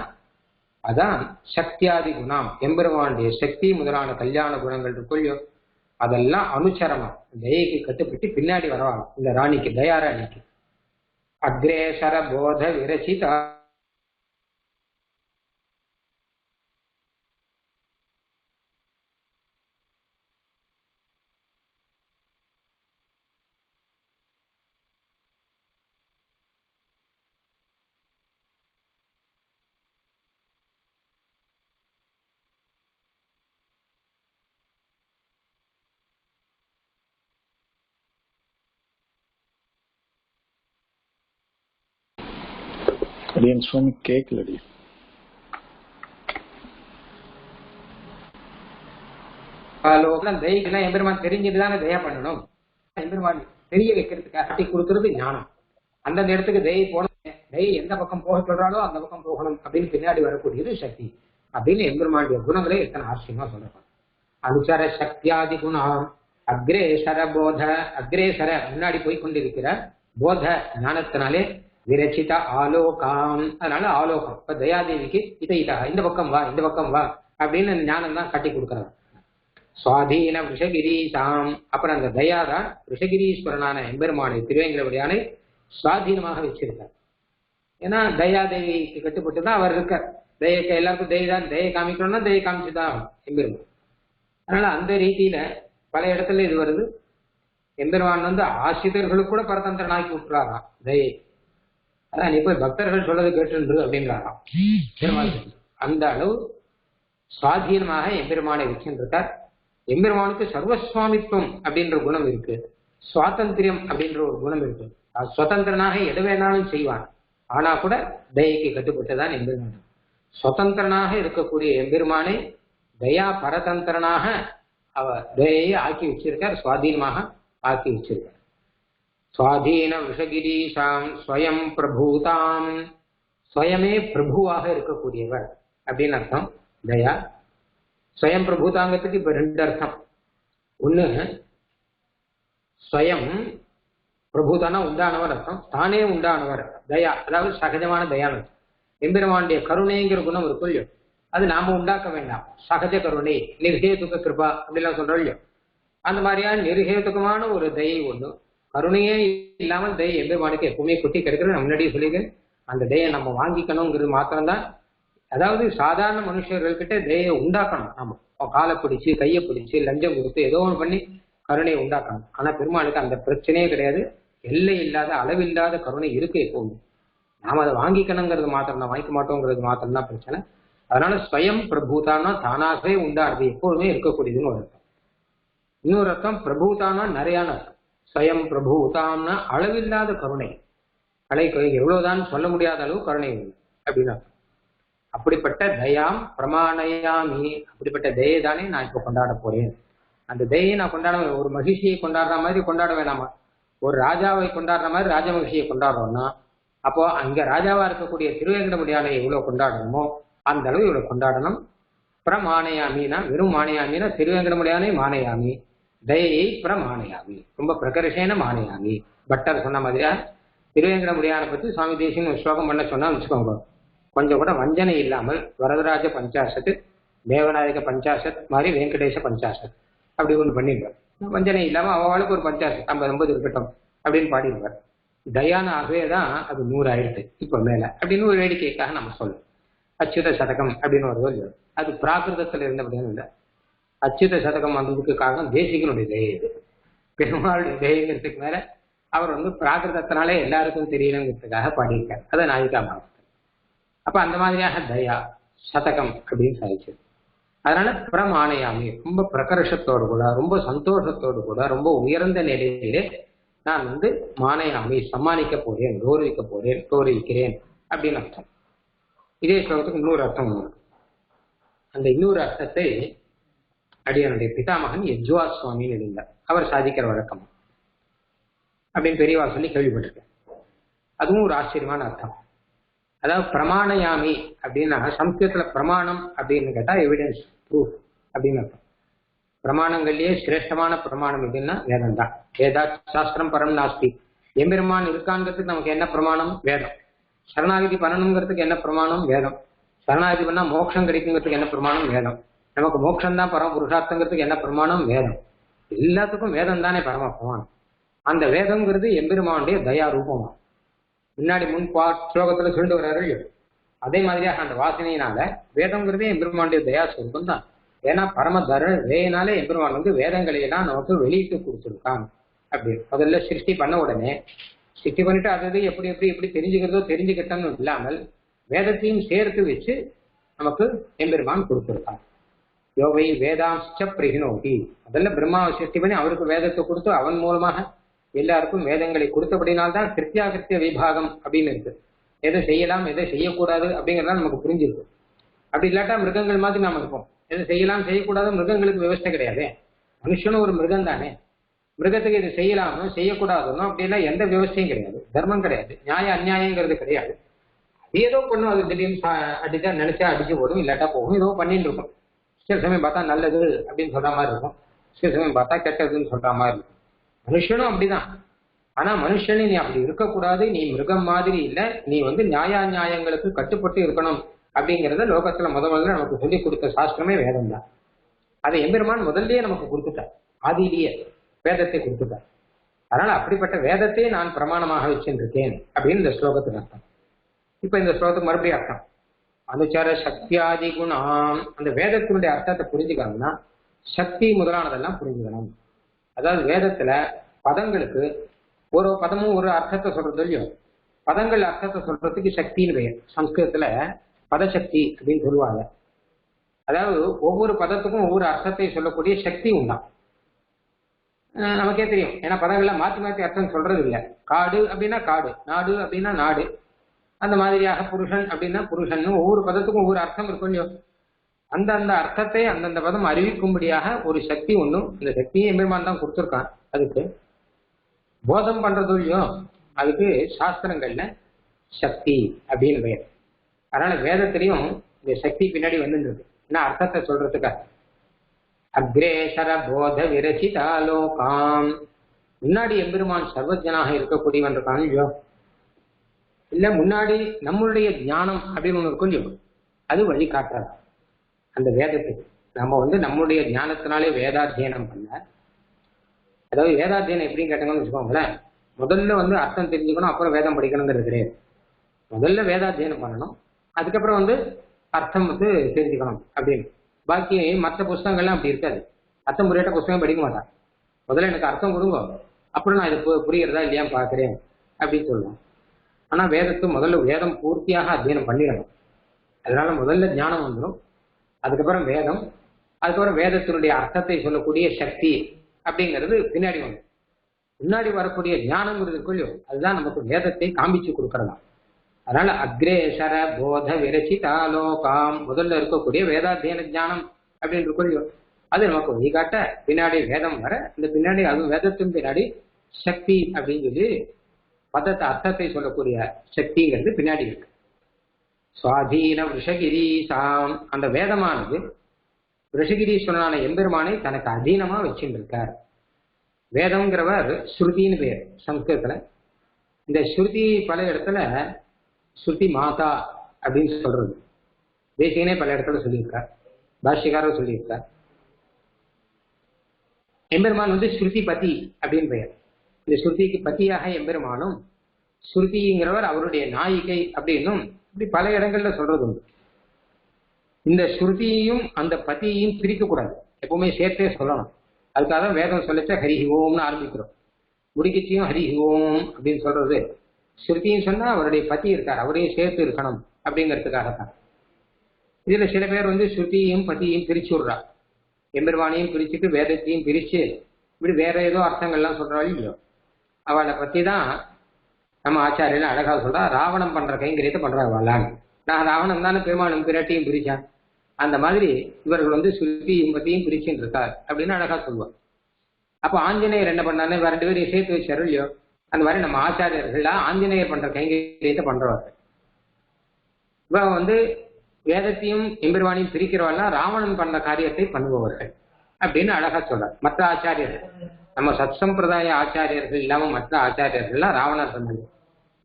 அதான் சக்தியாதி குணம். எம்பெருமானுடைய சக்தி முதலான கல்யாண குணங்கள் இருக்குள்ளோ அதெல்லாம் அனுச்சரமா தயைக்கு கட்டுப்பட்டு பின்னாடி வரவாங்க. இந்த ராணிக்கு, தயாராணிக்கு அக்ரேசர போத விரச்சிதா அடியன் சுவாமி கேட்கலடி. தயக்கெல்லாம் எம்பெருமான் தெரிஞ்சுட்டுதானே தயா பண்ணணும். எம்பெருமான் தெரிய வைக்கிறதுக்கு காட்டி கொடுக்கறது ஞானம். அந்தந்த இடத்துக்கு தயை போன தயை எந்த பக்கம் போக சொல்றாலோ அந்த பக்கம் போகணும் அப்படின்னு பின்னாடி வரக்கூடியது சக்தி அப்படின்னு எம்பெருமானுடைய குணங்களே எத்தனை ஆச்சரியமா சொல்றாங்க. அனுசர சக்தியாதி குணம் அக்ரேசர போத, அக்ரேசர முன்னாடி போய் கொண்டிருக்கிற போத ஞானத்தினாலே விரச்சித ஆலோகம், அதனால ஆலோகம். இப்ப தயாதேவிக்கு இதா இந்த பக்கம் வா இந்த பக்கம் வா அப்படின்னு ஞானம் தான் கட்டி கொடுக்குறாங்க. சுவாதீன விஷகிரீசாம், அப்புறம் அந்த தயாதான் விஷகிரீஸ்வரனான எம்பெருமானை திருவேங்கடவடியானை சுவாதீனமாக வச்சிருக்கார். ஏன்னா தயாதேவிக்கு கட்டுப்பட்டு தான் அவர் இருக்கார். தயக்க எல்லாருக்கும் தயதான், தயை காமிக்கணும்னா தயை காமிச்சுதான் எம்பெருமான். அதனால அந்த ரீதியில பல இடத்துல இது வருது. எம்பெருமான் ஆசிரியர்களுக்கு கூட பரதந்திரனாக்கி விட்டுறாராம் தயை. அதான் நீ போய் பக்தர்கள் சொல்றது கேட்டு அப்படின்றாராம். அந்த அளவு சுவாதீனமாக எம்பெருமானை வச்சுருக்கார். எம்பெருமானுக்கு சர்வசுவாமித்துவம் அப்படின்ற குணம் இருக்கு, சுவாதந்திரியம் அப்படின்ற ஒரு குணம் இருக்கு. சுதந்திரனாக எது வேணாலும் செய்வான். ஆனா கூட தயைக்கு கட்டுப்பட்டுதான் எம்பெருமான். சுதந்திரனாக இருக்கக்கூடிய எம்பெருமானை தயா பரதந்திரனாக அவ தயையை ஆக்கி வச்சிருக்கார், சுவாதீனமாக ஆக்கி வச்சிருக்கார். சுவாதீன விஷகிரீஷாம் ஸ்வயம் பிரபூதாம், ஸ்வயமே பிரபுவாக இருக்கக்கூடியவர் அப்படின்னு அர்த்தம் தயா. ஸ்வயம் பிரபூதாங்கத்துக்கு இப்ப ரெண்டு அர்த்தம். ஒண்ணு ஸ்வயம் பிரபூதானா உண்டானவர் அர்த்தம், தானே உண்டானவர் தயா, அதாவது சகஜமான தயானது. எம்பெருமானுடைய கருணைங்கிற குணம் இருக்கும் இல்லையோ, அது நாம உண்டாக்க வேண்டாம். சகஜ கருணை, நிர்ஹேதுக கிருபா அப்படிலாம் சொல்றோம் இல்லையோ, அந்த மாதிரியான நிர்ஹேதுகமான ஒரு தயை ஒண்ணு. கருணையே இல்லாமல் தயை எம்பெருமானுக்கு எப்பவுமே குட்டி கிடைக்கிறது. நான் முன்னாடியே சொல்லியிருக்கேன், அந்த தயை நம்ம வாங்கிக்கணுங்கிறது மாத்திரம்தான். அதாவது சாதாரண மனுஷர்கள்கிட்ட தயை உண்டாக்கணும். நம்ம காலை பிடிச்சு கையை பிடிச்சு லஞ்சம் கொடுத்து ஏதோ ஒன்று பண்ணி கருணையை உண்டாக்கணும். ஆனா பெருமாளுக்கு அந்த பிரச்சனையே கிடையாது. எல்லை இல்லாத அளவில்லாத கருணை இருக்கு எப்பவுமே. நாம அதை வாங்கிக்கணுங்கிறது மாத்திரம் தான், வாங்கிக்க மாட்டோங்கிறது மாத்திரம் தான் பிரச்சனை. அதனால ஸ்வயம் பிரபூதானா தானாகவே உண்டாடுறது எப்போதுமே இருக்கக்கூடியதுன்னு ஒரு அர்த்தம். இன்னொரு அர்த்தம் பிரபூதானா நிறையான அர்த்தம். ஸ்வயம் பிரபூதாம்னா அளவில்லாத கருணை, எவ்வளவுதான் சொல்ல முடியாத அளவு கருணை உண்டு அப்படின்னு அர்த்தம். அப்படிப்பட்ட தயாம் பிரமாணயாமி, அப்படிப்பட்ட தயை தானே நான் இப்ப கொண்டாட போறேன். அந்த தயையை நான் கொண்டாட, ஒரு மகிழ்ச்சியை கொண்டாடுற மாதிரி கொண்டாட வேணாமா? ஒரு ராஜாவை கொண்டாடுற மாதிரி ராஜ மகிழ்ச்சியை கொண்டாடுறோம்னா, அப்போ அங்க ராஜாவா இருக்கக்கூடிய திருவேங்கடமுடியானை எவ்வளவு கொண்டாடணுமோ அந்த அளவு இவ்வளவு கொண்டாடணும். பிரமாணயாமினா வெறும் மானையாமினா திருவேங்கடமுடியானை மானையாமி, தயையை பிரமாணயாமி, ரொம்ப பிரகர்ஷேன மானையாமி. பட்டர் சொன்ன மாதிரியா திருவேங்கடமுடியானை பத்தி சுவாமி தேசிகன் ஸ்லோகம் பண்ண சொன்னா வச்சுக்கோங்க, கொஞ்சம் கூட வஞ்சனை இல்லாமல் வரதராஜ பஞ்சாசத்து, தேவநாயக பஞ்சாசத் மாதிரி வெங்கடேச பஞ்சாசத் அப்படி ஒன்று பண்ணிடுவார். வஞ்சனை இல்லாம அவளுக்கு ஒரு பஞ்சாசத் 50-50 இருக்கட்டும் அப்படின்னு பாடிடுவார். தயான ஆகவே தான் அது 100 ஆயிடுது இப்ப மேல அப்படின்னு ஒரு வேடிக்கைக்காக நம்ம சொல்லணும். அச்சுத சதகம் அப்படின்னு ஒரு வேல், அது பிராகிருதத்துல இருந்தபடியும் இல்லை. அச்சுத சதகம் வந்ததுக்கு காரணம் தேசிகனுடைய தயை இது. பெருமாளுடைய தயங்கிறதுக்கு மேல அவர் பிராகிருதத்தினாலே எல்லாருக்கும் தெரியணுங்கிறதுக்காக பாடியிருக்கார். அதை நாயிகா மாவட்டம். அப்ப அந்த மாதிரியாக தயா சதகம் அப்படின்னு சாதிச்சது. அதனால பிரமாணையாமி ரொம்ப பிரகர்ஷத்தோடு கூட, ரொம்ப சந்தோஷத்தோடு கூட, ரொம்ப உயர்ந்த நிலையிலே நான் மானையாமி சம்மானிக்க போறேன், கௌரவிக்க போறேன், கௌரவிக்கிறேன் அப்படின்னு அர்த்தம். இதே ஸ்லோகத்துக்கு இன்னொரு அர்த்தம் ஒன்று. அந்த இன்னொரு அர்த்தத்தை அடியனுடைய பிதாமகன் யஜ்வா சுவாமின்னு இருந்தார். அவர் சாதிக்கிற வழக்கம் அப்படின்னு பெரியவா சொல்லி கேள்விப்பட்டிருக்கேன். அதுவும் ஒரு ஆச்சரியமான அர்த்தம். அதாவது பிரமாணயாமி அப்படின்னா சம்ஸ்கிருதத்துல பிரமாணம் அப்படின்னு கேட்டா எவிடன்ஸ், ப்ரூஃப் அப்படின்னு அர்த்தம். பிரமாணங்கள்லயே சிரேஷ்டமான பிரமாணம் எதுன்னா வேதம் தான். வேதா சாஸ்திரம் பரம் நாஸ்தி. எம்பெருமான் இருக்காங்கிறதுக்கு நமக்கு என்ன பிரமாணம்? வேதம். சரணாகதி பண்ணணுங்கிறதுக்கு என்ன பிரமாணம்? வேதம். சரணாகதி பண்ணா மோட்சம் கிடைக்குங்கிறதுக்கு என்ன பிரமாணம்? வேதம். நமக்கு மோட்சம் தான் பரம புருஷார்த்தங்கிறதுக்கு என்ன பிரமாணம்? வேதம். எல்லாத்துக்கும் வேதம் தானே பரம பிரமாணம். அந்த வேதம்ங்கிறது எம்பெருமானுடைய தயா ரூபமா முன்னாடி ஸ்லோகத்துல சொல்லிட்டு வர்றாரு. அதே மாதிரியாக அந்த வாசனையினால வேதம்ங்கிறதே எம்பெருமானுடைய தயா சொருக்கம் தான். ஏன்னா பரம வேயினாலே எம்பெருமான் வேதங்களை எல்லாம் நமக்கு வெளியிட்டு கொடுத்துருக்கான். அப்படி முதல்ல சிருஷ்டி பண்ண உடனே சிருஷ்டி பண்ணிட்டு அது எப்படி எப்படி தெரிஞ்சுக்கிறதோ தெரிஞ்சுக்கிட்டோம்னு இல்லாமல் வேதத்தையும் சேர்த்து வச்சு நமக்கு எம்பெருமான் கொடுத்துருக்கான். யோவை வேதாம்ச பிரகினோகி. முதல்ல பிரம்மாவை சிருஷ்டி பண்ணி அவருக்கு வேதத்தை கொடுத்து அவன் மூலமாக எல்லாருக்கும் வேதங்களை கொடுத்தபடினால்தான் கிருத்தியாகிருத்திய விபாகம் அப்படின்னு இருக்கு. எதை செய்யலாம் எதை செய்யக்கூடாது அப்படிங்கிறதா நமக்கு புரிஞ்சிருக்கு. அப்படி இல்லாட்டா மிருகங்கள் மாதிரி நாம இருப்போம். எதை செய்யலாம் செய்யக்கூடாது மிருகங்களுக்கு விவசாயம் கிடையாது. மனுஷனும் ஒரு மிருகம் தானே. மிருகத்துக்கு இது செய்யலாமோ செய்யக்கூடாதுன்னு அப்படிலாம் எந்த விவசாயம் கிடையாது, தர்மம் கிடையாது, நியாய அநியாயங்கிறது கிடையாது. அது ஏதோ பண்ணும். அது திடீர்னு அடிச்சா நினைச்சா அடிச்சு போடும், இல்லாட்டா போகும், ஏதோ பண்ணிட்டு இருக்கும். சில சமயம் பார்த்தா நல்லது அப்படின்னு சொல்ற மாதிரி இருக்கும், சில சமயம் பார்த்தா கெட்டதுன்னு சொல்ற மாதிரி இருக்கும். மனுஷனும் அப்படிதான். ஆனா மனுஷனு நீ அப்படி இருக்கக்கூடாது, நீ மிருகம் மாதிரி இல்லை, நீ நியாய நியாயங்களுக்கு கட்டுப்பட்டு இருக்கணும் அப்படிங்கிறத லோகத்துல முதல்ல நமக்கு சொல்லி கொடுத்த சாஸ்திரமே வேதம் தான். அதை எம்பெருமான் முதல்லயே நமக்கு கொடுத்துட்டார், ஆதியிலேயே வேதத்தை கொடுத்துட்டார். அதனால அப்படிப்பட்ட வேதத்தை நான் பிரமாணமாக வச்சுருக்கேன் அப்படின்னு இந்த ஸ்லோகத்துக்கு அர்த்தம். இப்ப இந்த ஸ்லோகத்துக்கு மறுபடியும் அர்த்தம் அனுச்சார சக்தியாதி குணம். அந்த வேதத்தினுடைய அர்த்தத்தை புரிஞ்சுக்கணும்னா சக்தி முதலானதெல்லாம் புரிஞ்சுக்கணும். அதாவது வேதத்துல பதங்களுக்கு ஒரு பதமும் ஒரு அர்த்தத்தை சொல்றது இல்லையோ, பதங்கள் அர்த்தத்தை சொல்றதுக்கு சக்தின்னு பெயர். சம்ஸ்கிருதத்துல பதசக்தி அப்படின்னு சொல்லுவாங்க. அதாவது ஒவ்வொரு பதத்துக்கும் ஒவ்வொரு அர்த்தத்தை சொல்லக்கூடிய சக்தி உண்டாம். நமக்கே தெரியும், ஏன்னா பதங்கள்ல மாற்றி மாற்றி அர்த்தம் சொல்றது இல்லை. காடு அப்படின்னா காடு, நாடு அப்படின்னா நாடு, அந்த மாதிரியாக புருஷன் அப்படின்னா புருஷன், ஒவ்வொரு பதத்துக்கும் ஒவ்வொரு அர்த்தம் இருக்கும் இல்லையோ. அந்தந்த அர்த்தத்தை அந்தந்த பதம் அறிவிக்கும்படியாக ஒரு சக்தி ஒன்றும், இந்த சக்தியை எம்பெருமான் தான் கொடுத்துருக்கான். அதுக்கு போதம் பண்றது இல்லையோ, அதுக்கு சாஸ்திரங்கள்ல சக்தி அப்படின்னு பெயர். அதனால வேதத்திலையும் இந்த சக்தி பின்னாடி வந்துருக்கு. ஏன்னா அர்த்தத்தை சொல்றதுக்காக அக்ரேசர போத விரசிதாலோகாம். முன்னாடி எம்பெருமான் சர்வஜனாக இருக்கக்கூடியவன் இருக்கான் இல்லையோ, இல்ல முன்னாடி நம்மளுடைய ஞானம் அப்படின்னு ஒண்ணு இருக்கும் இல்லையோ, அது வழி காட்டுறாரு அந்த வேதத்துக்கு. நம்ம நம்மளுடைய ஞானத்தினாலே வேதாத்தியனம் பண்ண, அதாவது வேதாத்தியனம் எப்படின்னு கேட்டாங்கன்னு வச்சுக்கோங்களேன், முதல்ல அர்த்தம் தெரிஞ்சுக்கணும், அப்புறம் வேதம் படிக்கணுங்கிறது கிடையாது. முதல்ல வேதாத்தியனம் பண்ணணும், அதுக்கப்புறம் அர்த்தம் தெரிஞ்சுக்கணும் அப்படின்னு. பாக்கி மற்ற புஸ்தகங்கள்லாம் அப்படி இருக்காது. அர்த்தம் புரியாட்ட புஸ்தகம் படிக்க மாட்டான். முதல்ல எனக்கு அர்த்தம் கொடுங்க, அப்புறம் நான் இது புரியுறதா இல்லையான்னு பார்க்குறேன் அப்படின்னு சொல்லுவேன். ஆனா வேதத்தை முதல்ல வேதம் பூர்த்தியாக அத்தியனம் பண்ணிடணும். அதனால முதல்ல ஞானம் வந்துடும், அதுக்கப்புறம் வேதம், அதுக்கப்புறம் வேதத்தினுடைய அர்த்தத்தை சொல்லக்கூடிய சக்தி அப்படிங்கிறது பின்னாடி வந்துடும். முன்னாடி வரக்கூடிய ஞானங்கிறது இல்லையோ, அதுதான் நமக்கு வேதத்தை காமிச்சு கொடுக்கறதாம். அதனால அக்ரேசர போத விரசிதாலோகாம், முதல்ல இருக்கக்கூடிய வேதாத்தியன ஞானம் அப்படின்னு இருக்கோ, அது நமக்கு வழிகாட்ட பின்னாடி வேதம் வர, இந்த பின்னாடி அதுவும் வேதத்தின் பின்னாடி சக்தி அப்படின்னு சொல்லி பதத்தை அர்த்தத்தை சொல்லக்கூடிய சக்திங்கிறது பின்னாடி இருக்கு. சுவாதீன ரிஷகிரீசாம், அந்த வேதமானது ரிஷகிரீஸ்வரனான எம்பெருமானை தனக்கு அதீனமா வச்சுட்டு இருக்கார். வேதம்ங்கிறவர் ஸ்ருதின்னு பேர் சம்ஸ்கிருதத்துல. இந்த ஸ்ருதி பல இடத்துல ஸ்ருதி மாதா அப்படின்னு சொல்றது தேசிகனே பல இடத்துல சொல்லியிருக்கார், பாஷ்யக்காரர் சொல்லியிருக்கார். எம்பெருமான் ஸ்ருதி பதி அப்படின்னு பெயர். இந்த ஸ்ருதிக்கு பத்தியாக எம்பெருமானும், ஸ்ருதிங்கிறவர் அவருடைய நாயிகை அப்படின்னும் இப்படி பல இடங்கள்ல சொல்றது உண்டு. இந்த ஸ்ருதியையும் அந்த பத்தியையும் பிரிக்க கூடாது. எப்பவுமே சேர்த்தே சொல்லணும். அதுக்காக தான் வேதம் சொல்லிச்சா ஹரி ஓம்னு ஆரம்பிக்கிறோம். முடிக்கச்சியும் ஹரி ஓம் அப்படின்னு சொல்றது. ஸ்ருதின்னு சொன்னா அவருடைய பதி இருக்கார், அவரையும் சேர்த்து இருக்கணும் அப்படிங்கிறதுக்காகத்தான். இதுல சில பேர் வந்து ஸ்ருதியையும் பதியையும் பிரிச்சு விடுறா. எம்பெருவானையும் பிரிச்சுட்டு வேதத்தையும் பிரிச்சு இப்படி வேற ஏதோ அர்த்தங்கள்லாம் சொல்றாள் இல்லையோ. அவளை பத்தி தான் நம்ம ஆச்சாரியெல்லாம் அழகா சொல்றா. ராவணம் பண்ற கைங்கரியத்தை பண்றாங்களான்னு. நான் ராவணம் தானே பெருமாளும் பிராட்டியும் பிரிச்சான். அந்த மாதிரி இவர்கள் வந்து ஸ்ருதியும் பத்தியும் பிரிச்சுட்டு இருக்கார் அப்படின்னு அழகா சொல்லுவார். அப்போ ஆஞ்சநேயர் என்ன பண்ணாரு, வேற 2 பேரையும் சேர்த்து வச்சாரு இல்லையோ. அந்த மாதிரி நம்ம ஆச்சாரியர்கள்லாம் ஆஞ்சநேயர் பண்ற கைங்கரியத்தை பண்றவர்கள். இவ வந்து வேதத்தையும் எம்பெருவானையும் பிரிக்கிறவெல்லாம் ராவணன் பண்ண காரியத்தை பண்ணுபவர்கள் அப்படின்னு அழகா சொல்றார். மற்ற ஆச்சாரியர்கள், நம்ம சத் சம்பிரதாய ஆச்சாரியர்கள் இல்லாம மற்ற ஆச்சாரியர்கள்லாம் ராவணர் பண்ணது.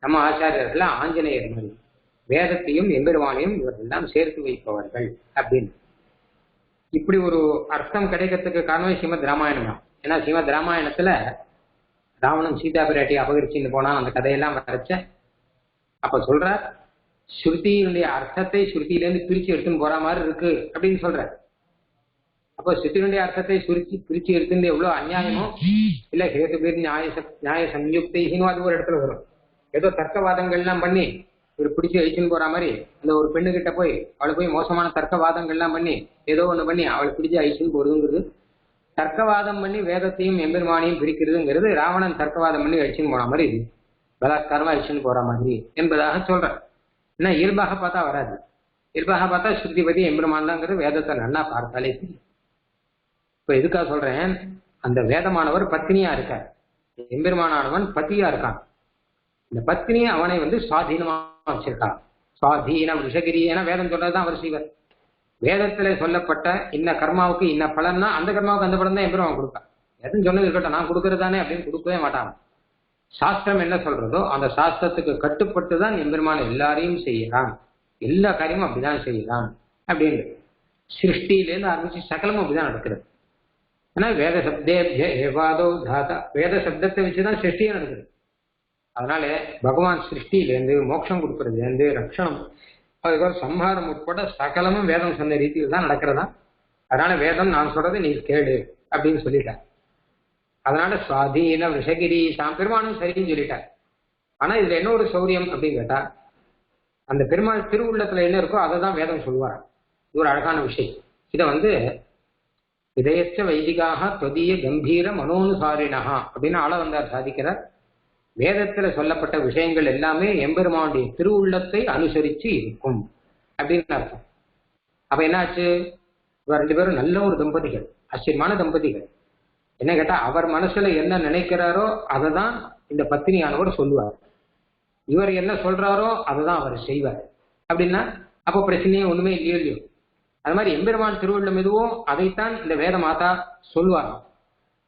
நம்ம ஆச்சாரியர்கள்லாம் ஆஞ்சநேயர் மாதிரி வேதத்தையும் எம்பெருவானையும் இவர்கள்லாம் சேர்த்து வைப்பவர்கள் அப்படின்னு. இப்படி ஒரு அர்த்தம் கிடைக்கிறதுக்கு காரணம் ஸ்ரீமத் ராமாயணம் தான். ஏன்னா ஸ்ரீமத் ராமாயணத்துல ராவணன் சீதா பிராட்டியை அபகரிச்சுன்னு போனா அந்த கதையெல்லாம் வரைச்ச அப்ப சொல்ற ஸ்ருதியினுடைய அர்த்தத்தை ஸ்ருதியிலேருந்து பிரிச்சு எடுத்துன்னு போற மாதிரி இருக்கு அப்படின்னு சொல்ற. அப்போ ஸ்ருதியினுடைய அர்த்தத்தை பிரிச்சு எடுத்துட்டு எவ்வளவு அநியாயமோ இல்ல ஹேது பேர் நியாய சம்யுக்தைன்னு அது ஒரு இடத்துல வரும். ஏதோ தர்க்கவாதங்கள்லாம் பண்ணி ஒரு பிடிச்சி அழிச்சுன்னு போற மாதிரி அந்த ஒரு பெண்ணுகிட்ட போய் அவளை போய் மோசமான தர்க்கவாதங்கள்லாம் பண்ணி ஏதோ ஒண்ணு பண்ணி அவளை பிடிச்சி அழிச்சுன்னு போறதுங்கிறது. தர்க்கவாதம் பண்ணி வேதத்தையும் எம்பெருமானையும் பிரிக்கிறதுங்கிறது ராவணன் தர்க்கவாதம் பண்ணி அழிச்சுன்னு போற மாதிரி இது பலாத்காரமா அழிச்சுன்னு போற மாதிரி என்பதாக சொல்றேன். ஏன்னா இயல்பாக பார்த்தா வராது. இயல்பாக பார்த்தா ஸ்ருதிபதி எம்பெருமான் தாங்கிறது வேதத்தை நல்லா பார்த்தாலே தெரியும். இப்ப எதுக்காக சொல்றேன், அந்த வேதமானவர் பத்தினியா இருக்கார், எம்பெருமானவன் பத்தியா இருக்கான். இந்த பத்தினி அவனை வந்து சுவாதீனமா வச்சிருக்கான். சுவாதீனம் ரிஷகிரி என வேதம் சொல்றதுதான் அவர் செய்வார். வேதத்துல சொல்லப்பட்ட இன்ன கர்மாவுக்கு இன்ன பலன்னா அந்த கர்மாவுக்கு அந்த பலன் தான் எம்பெருமான் கொடுப்பான். எதுன்னு சொன்னது இருக்கட்டும், நான் கொடுக்கறதானே அப்படின்னு கொடுக்கவே மாட்டான். சாஸ்திரம் என்ன சொல்றதோ அந்த சாஸ்திரத்துக்கு கட்டுப்பட்டு தான் எம்பெருமான எல்லாரையும் செய்யறான். எல்லா காரியமும் அப்படிதான் செய்யறான் அப்படின்னு. சிருஷ்டியிலேருந்து ஆரம்பிச்சு சகலமும் அப்படிதான் நடக்கிறது. ஏன்னா வேத சப்தேபிய ஏவாதோ தாதா, வேத சப்தத்தை வச்சுதான் சிருஷ்டியே நடக்குது. அதனால பகவான் சிருஷ்டியிலேருந்து மோட்சம் கொடுக்கறதுலேருந்து ரட்சணம் அதுக்கப்புறம் சம்ஹாரம் உட்பட சகலமும் வேதம் சொன்ன ரீதியில் தான் நடக்கிறதா. அதனால வேதம் நான் சொல்றது நீ கேளு அப்படின்னு சொல்லிட்டார். அதனால சுவாதீன ரிஷகிரி பெருமானும் சரின்னு சொல்லிட்டார். ஆனா இதுல என்ன ஒரு சௌரியம் அப்படின்னு கேட்டா, அந்த பெருமாள் திருவுள்ளத்துல என்ன இருக்கோ அதை தான் வேதம் சொல்லுவார். இது ஒரு அழகான விஷயம். இதை வந்து இதயச்ச வைதிகாக தொதிய கம்பீர மனோனுசாரினா அப்படின்னு ஆள வந்தார் சாதிக்கிறார். வேதத்துல சொல்லப்பட்ட விஷயங்கள் எல்லாமே எம்பெருமானுடைய திருவுள்ளத்தை அனுசரிச்சு இருக்கும் அப்படின்னு அர்த்தம். அப்ப என்னாச்சு, இவர் 2 பேரும் நல்ல ஒரு தம்பதிகள், ஆச்சரியமான தம்பதிகள். என்ன கேட்டா அவர் மனசுல என்ன நினைக்கிறாரோ அதை தான் இந்த பத்தினியானவர் சொல்லுவார். இவர் என்ன சொல்றாரோ அதை தான் அவர் செய்வார். அப்படின்னா அப்போ பிரச்சனையே ஒண்ணுமே இல்லையோ இல்லையோ. அது மாதிரி எம்பெருமான் திருவள்ளும் எதுவோ அதைத்தான் இந்த வேத மாதா சொல்வாராம்.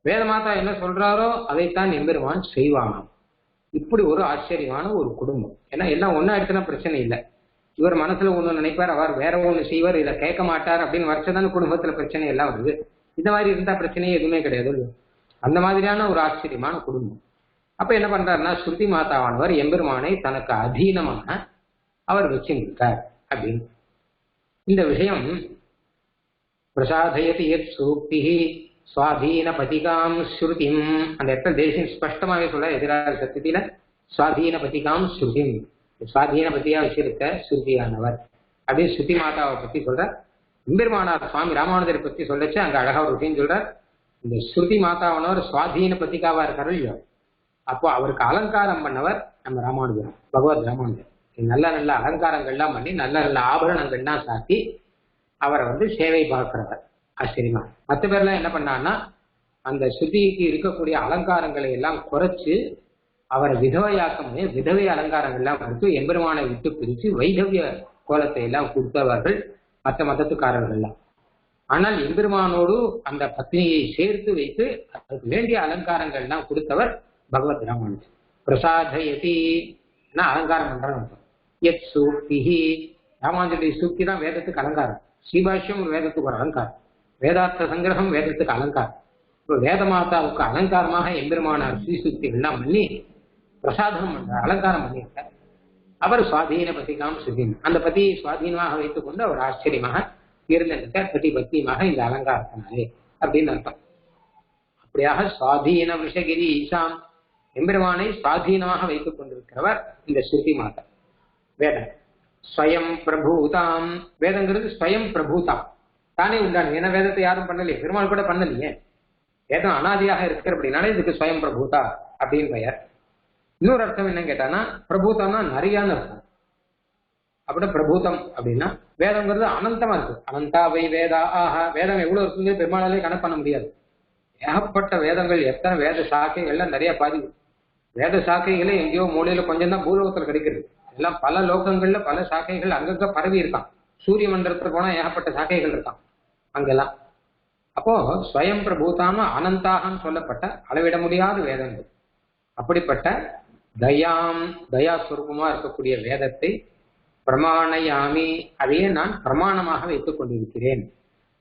வேத மாதா என்ன சொல்றாரோ அதைத்தான் எம்பெருமான் செய்வானாம். இப்படி ஒரு ஆச்சரியமான ஒரு குடும்பம். ஏன்னா எல்லாம் ஒன்னா எடுத்துனா பிரச்சனை இல்லை. இவர் மனசுல ஒண்ணு நினைப்பார், அவர் வேற ஒண்ணு செய்வார், இதை கேட்க மாட்டார் அப்படின்னு வரைச்சதான குடும்பத்துல பிரச்சனை எல்லாம் வருது. இந்த மாதிரி இருந்தா பிரச்சனையே எதுவுமே கிடையாது. அந்த மாதிரியான ஒரு ஆச்சரியமான குடும்பம். அப்ப என்ன பண்றாருன்னா ஸ்ருதி மாதாவானவர் எம்பெருமானை தனக்கு அதீனமாக அவர் வச்சிருக்கார் அப்படின்னு. இந்த விஷயம் பிரசாதயதி யத் சூக்தி சுவாதீன பதிகாம் ஸ்ருதிம், அந்த இடத்துல தேசியம் ஸ்பஷ்டமாவே சொல்ல எதிராக சத்தியத்தில சுவாதீன பதிகாம் ஸ்ருதிம், சுவாதீன பதியா வச்சிருக்க ஸ்ருதியானவர் அப்படின்னு ஸ்ருதி மாதாவை பத்தி சொல்ற. எம்பெருமானார் சுவாமி ராமானுஜரை பத்தி சொல்லச்சு அங்க அழகா ஒரு விஷயம் சொல்ற. இந்த ஸ்ருதி மாதாவானவர் சுவாதீன பதிகாவா இருக்காரு இல்லையோ, அப்போ அவருக்கு அலங்காரம் பண்ணவர் நம்ம ராமானுஜர், பகவத் ராமானுஜர். நல்ல நல்ல அலங்காரங்கள்லாம் பண்ணி நல்ல நல்ல ஆபரணங்கள்லாம் சாத்தி அவரை வந்து சேவை பார்க்கிறவர். ஆச்சரியமா. மற்ற பேர்லாம் என்ன பண்ணான்னா அந்த ஸ்ருதிக்கு இருக்கக்கூடிய அலங்காரங்களை எல்லாம் குறைச்சு அவரை விதவையாக்கம், விதவை அலங்காரங்கள்லாம் கொடுத்து எம்பெருமானை விட்டு பிரித்து வைதவிய கோலத்தை எல்லாம் கொடுத்தவர்கள் மற்ற மதத்துக்காரர்கள்லாம். ஆனால் எம்பெருமானோடு அந்த பத்னியை சேர்த்து வைத்து அதுக்கு வேண்டிய அலங்காரங்கள்லாம் கொடுத்தவர் பகவத் ராமானுஜர். பிரசாதயதி அலங்காரம் பண்றாங்க. யத் சூக்தி, ராமானுஜருடைய சூக்தி தான் வேதத்துக்கு அலங்காரம். ஸ்ரீபாஷ்யம் வேதத்துக்கு ஒரு அலங்காரம், வேதார்த்த சங்கிரகம் வேதத்துக்கு அலங்காரம். இப்போ வேத மாதாவுக்கு அலங்காரமாக எம்பெருமானார் ஸ்ரீசூக்திகள்லாம் பண்ணி பிரசாதனம் பண்றார், அலங்காரம் பண்ணியிருக்கார். அவர் சுவாதீன பதிகாம் சுதீன், அந்த பதியை சுவாதீனமாக வைத்துக் கொண்டு அவர் ஆச்சரியமாக இருந்திருக்க பத்தி பத்தியமாக இந்த அலங்காரத்தினாலே அப்படின்னு அர்த்தம். அப்படியாக சுவாதீன விஷகிரி ஈசாம், எம்பெருமானை சுவாதீனமாக வைத்துக் கொண்டிருக்கிறவர் இந்த ஸ்ருதி மாதா வேதம். ஸ்வயம் பிரபூதாம், வேதங்கிறது ஸ்வயம் பிரபூதாம், தானே உண்டான. ஏன்னா வேதத்தை யாரும் பண்ணலையே, பெருமாள் கூட பண்ணலையே. வேதம் அனாதியாக இருக்கிற அப்படின்னாலே இதுக்கு ஸ்வயம் பிரபூதா அப்படின்னு பெயர். இன்னொரு அர்த்தம் என்னன்னு கேட்டானா, பிரபூதம்னா நிறையான அர்த்தம். அப்படின்னா பிரபூதம் அப்படின்னா வேதங்கிறது அனந்தமா இருக்கு. அனந்தாவை வேதா ஆஹா, வேதம் எவ்வளவு இருக்குங்கிறது பெருமாளாலே கணக்கு பண்ண முடியாது. ஏகப்பட்ட வேதங்கள், எத்தனை வேத சாக்கைகள்லாம் நிறைய பாதி. வேத சாக்கைகளே எங்கேயோ மூலையில கொஞ்சம் தான் பூலோகத்தில் கிடைக்கிறது. எல்லாம் பல லோகங்கள்ல பல சாக்கைகள் அங்கங்க பரவி இருக்கான். சூரிய மண்டலத்துல போனா ஏகப்பட்ட சாக்கைகள் இருக்கான் அங்கெல்லாம். அப்போ ஸ்வயம் பிரபூதான அனந்தாகன்னு சொல்லப்பட்ட அளவிட முடியாத வேதங்கள். அப்படிப்பட்ட தயாம், தயாஸ்வரூபமா இருக்கக்கூடிய வேதத்தை பிரமாணயாமி, அதையே நான் பிரமாணமாக வைத்துக் கொண்டிருக்கிறேன்.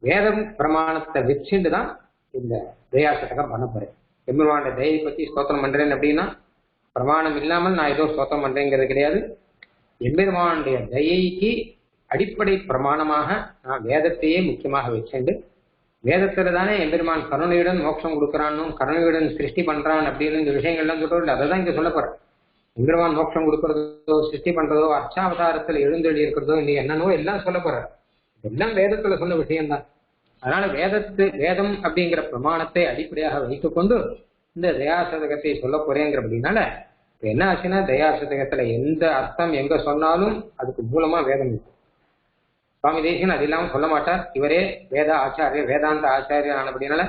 வேதம் பிரமாணத்தை வச்சுட்டு தான் இந்த தயாசதகம் பண்ண போறேன். எம்பெருமானுடைய தயை பத்தி ஸ்தோத்திரம் பண்றேன் அப்படின்னா பிரமாணம் இல்லாமல் நான் ஏதோ ஸ்தோத்திரம் பண்றேங்கிறது கிடையாது. எம்பெருமானுடைய தயைக்கு அடிப்படை பிரமாணமாக நான் வேதத்தையே முக்கியமாக வச்சுண்டு, வேதத்துல தானே எம்பெருமான் கருணையுடன் மோட்சம் கொடுக்குறான்னு, கருணையுடன் சிருஷ்டி பண்றான் அப்படின்னு இந்த விஷயங்கள்லாம் சொல்றோம். அதை தான் இங்க சொல்ல போறேன். எம்பெருமான் மோட்சம் கொடுக்கறதோ, சிருஷ்டி பண்றதோ, அர்ச்சாவதாரத்துல எழுந்தொழி இருக்கிறதோ, இல்லை என்னன்னோ எல்லாம் சொல்ல போறார். எல்லாம் வேதத்துல சொன்ன விஷயம்தான். அதனால வேதம் அப்படிங்கிற பிரமாணத்தை அடிப்படையாக வைத்துக்கொண்டு இந்த தயாசதகத்தை சொல்ல போறேங்கிற அப்படின்னால என்ன ஆச்சுன்னா, தயாசதகத்துல எந்த அர்த்தம் எங்க சொன்னாலும் அதுக்கு மூலமா வேதம் இருக்கும். சுவாமி தேசிகன் அது இல்லாமல் சொல்ல மாட்டார். இவரே வேத ஆச்சாரியர், வேதாந்த ஆச்சாரியர் ஆனபடினால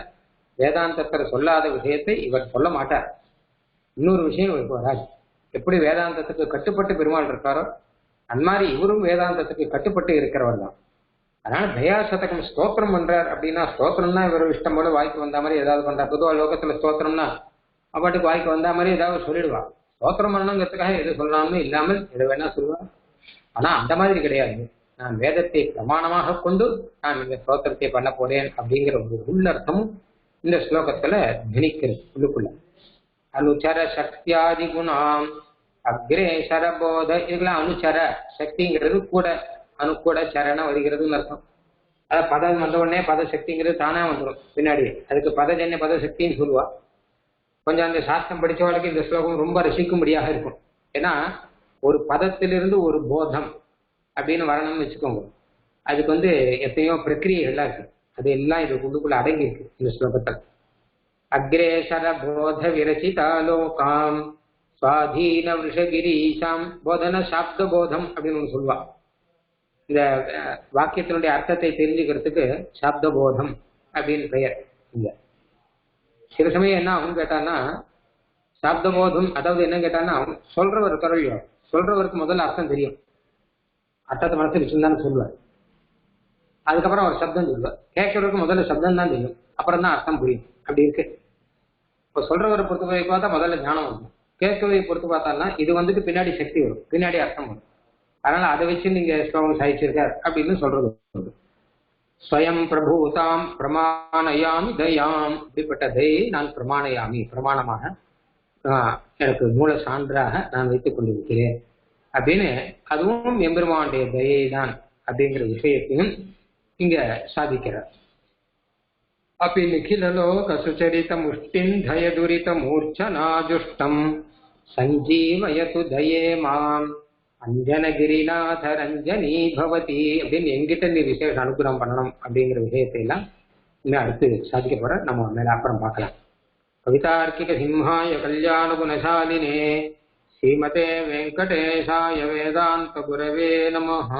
வேதாந்தத்துல சொல்லாத விஷயத்தை இவர் சொல்ல மாட்டார். இன்னொரு விஷயம் இவருக்கு வராது. எப்படி வேதாந்தத்துக்கு கட்டுப்பட்டு பெருமாள் இருக்காரோ அந்த மாதிரி இவரும் வேதாந்தத்துக்கு கட்டுப்பட்டு இருக்கிறவர் தான். அதனால தயாசதகம் ஸ்தோத்திரம் பண்றார் அப்படின்னா, ஸ்தோத்திரம்னா இவர் இஷ்டம் போல வாய்க்கு வந்த மாதிரி ஏதாவது பண்றார். பொதுவாக லோகத்துல ஸ்தோத்திரம்னா அப்பாட்டுக்கு வாய்க்கு வந்த மாதிரி ஏதாவது சொல்லிடுவா. ஸ்தோத்திரம் பண்ணணுங்கிறதுக்காக எது சொல்லலாம்னு இல்லாமல் எது வேணா சொல்லுவா. ஆனா அந்த மாதிரி கிடையாது. நான் வேதத்தை பிரமாணமாக கொண்டு நான் இந்த ஸ்தோத்திரத்தை பண்ண போறேன் அப்படிங்கிற ஒரு உள்ளர்த்தமும் இந்த ஸ்லோகத்துல திணிக்கிறது உள்ளுக்குள்ள. அனுச்சர சக்தியாதி குணாம் அக்ரேசர போத, இதுக்கெல்லாம் அனுச்சர சக்திங்கிறது கூட, அனுக்கூட சரண வருகிறதுன்னு அர்த்தம். அத பதம் வந்த உடனே பத சக்திங்கிறது தானா வந்துடும் பின்னாடி. அதுக்கு பதஜன்ய பத சக்தின்னு சொல்லுவா. கொஞ்சம் அந்த சாஸ்திரம் படிச்சவளுக்கு இந்த ஸ்லோகம் ரொம்ப ரசிக்கும்படியாக இருக்கும். ஏன்னா ஒரு பதத்திலிருந்து ஒரு போதம் அப்படின்னு வரணும்னு வச்சுக்கோங்க, அதுக்கு எத்தனையோ பிரக்கிரியெல்லாம் இருக்கு. அது எல்லாம் இது உள்ளுக்குள்ள அடங்கி இருக்கு இந்த ஸ்லோகத்தில். அக்ரேசர போத விரச்சிதாலோகாம் சுவாதீன விஷகிரீஷாம், போதன சாப்த போதம் அப்படின்னு ஒன்று சொல்லுவா. இந்த வாக்கியத்தினுடைய அர்த்தத்தை தெரிஞ்சுக்கிறதுக்கு சாப்த போதம் அப்படின்னு பெயர். இந்த சில சமயம் என்ன ஆகும் கேட்டான்னா, சாப்த போதம் அதாவது என்ன கேட்டான்னா, சொல்றவர் கரையோ சொல்றவருக்கு முதல்ல அர்த்தம் தெரியும், அர்த்தத்தை மனசு வச்சுருந்தான்னு சொல்லுவார். அதுக்கப்புறம் அவர் சப்தம் சொல்லுவார். கேட்கறவருக்கு முதல்ல சப்தம் தான் தெரியும், அப்புறம் தான் அர்த்தம் புரியும். அப்படி இருக்கு. இப்போ சொல்றவரை பொறுத்தவரை பார்த்தா முதல்ல ஞானம் வரும், கேட்கவரை பொறுத்து பார்த்தான்னா இது பின்னாடி சக்தி வரும், பின்னாடி அர்த்தம் வரும். அதனால அதை வச்சு நீங்க ஸ்லோகம் சாதிச்சிருக்கார் அப்படின்னு சொல்றது. ஸ்வயம் பிரபூதாம் பிரமாணயாமி தயாம், இப்படிப்பட்ட தயை நான் பிரமாணயாமி, பிரமாணமாக எனக்கு மூல சான்றாக நான் வைத்துக் கொண்டிருக்கிறேன் அப்படின்னு, அதுவும் எம்பெருமானுடைய தயை தான் அப்படிங்கிற விஷயத்தையும் இங்க சாதிக்கிறார். அப்படி நிகிலலோக சுச்சரித முஷ்டிந்தய துரித மூர்ச்சனாஜுஷ்டம் சஞ்சீவயது தயே மாம் அஞ்சனகிரிநாத ரஞ்சனி பவதி அப்படின்னு எங்கிட்ட நீ விசேஷ அனுகிரகம் பண்ணணும் அப்படிங்கிற விஷயத்தை எல்லாம் இன்னும் அடுத்து சாதிக்க போற. நம்ம மேல அப்புறம் பார்க்கலாம். கவிதார்க்கிக சிம்ஹாய கல்யாண குணசாலினே ஸ்ரீமதே வெங்கடேஷாய வேதாந்த குரவே நமஹ.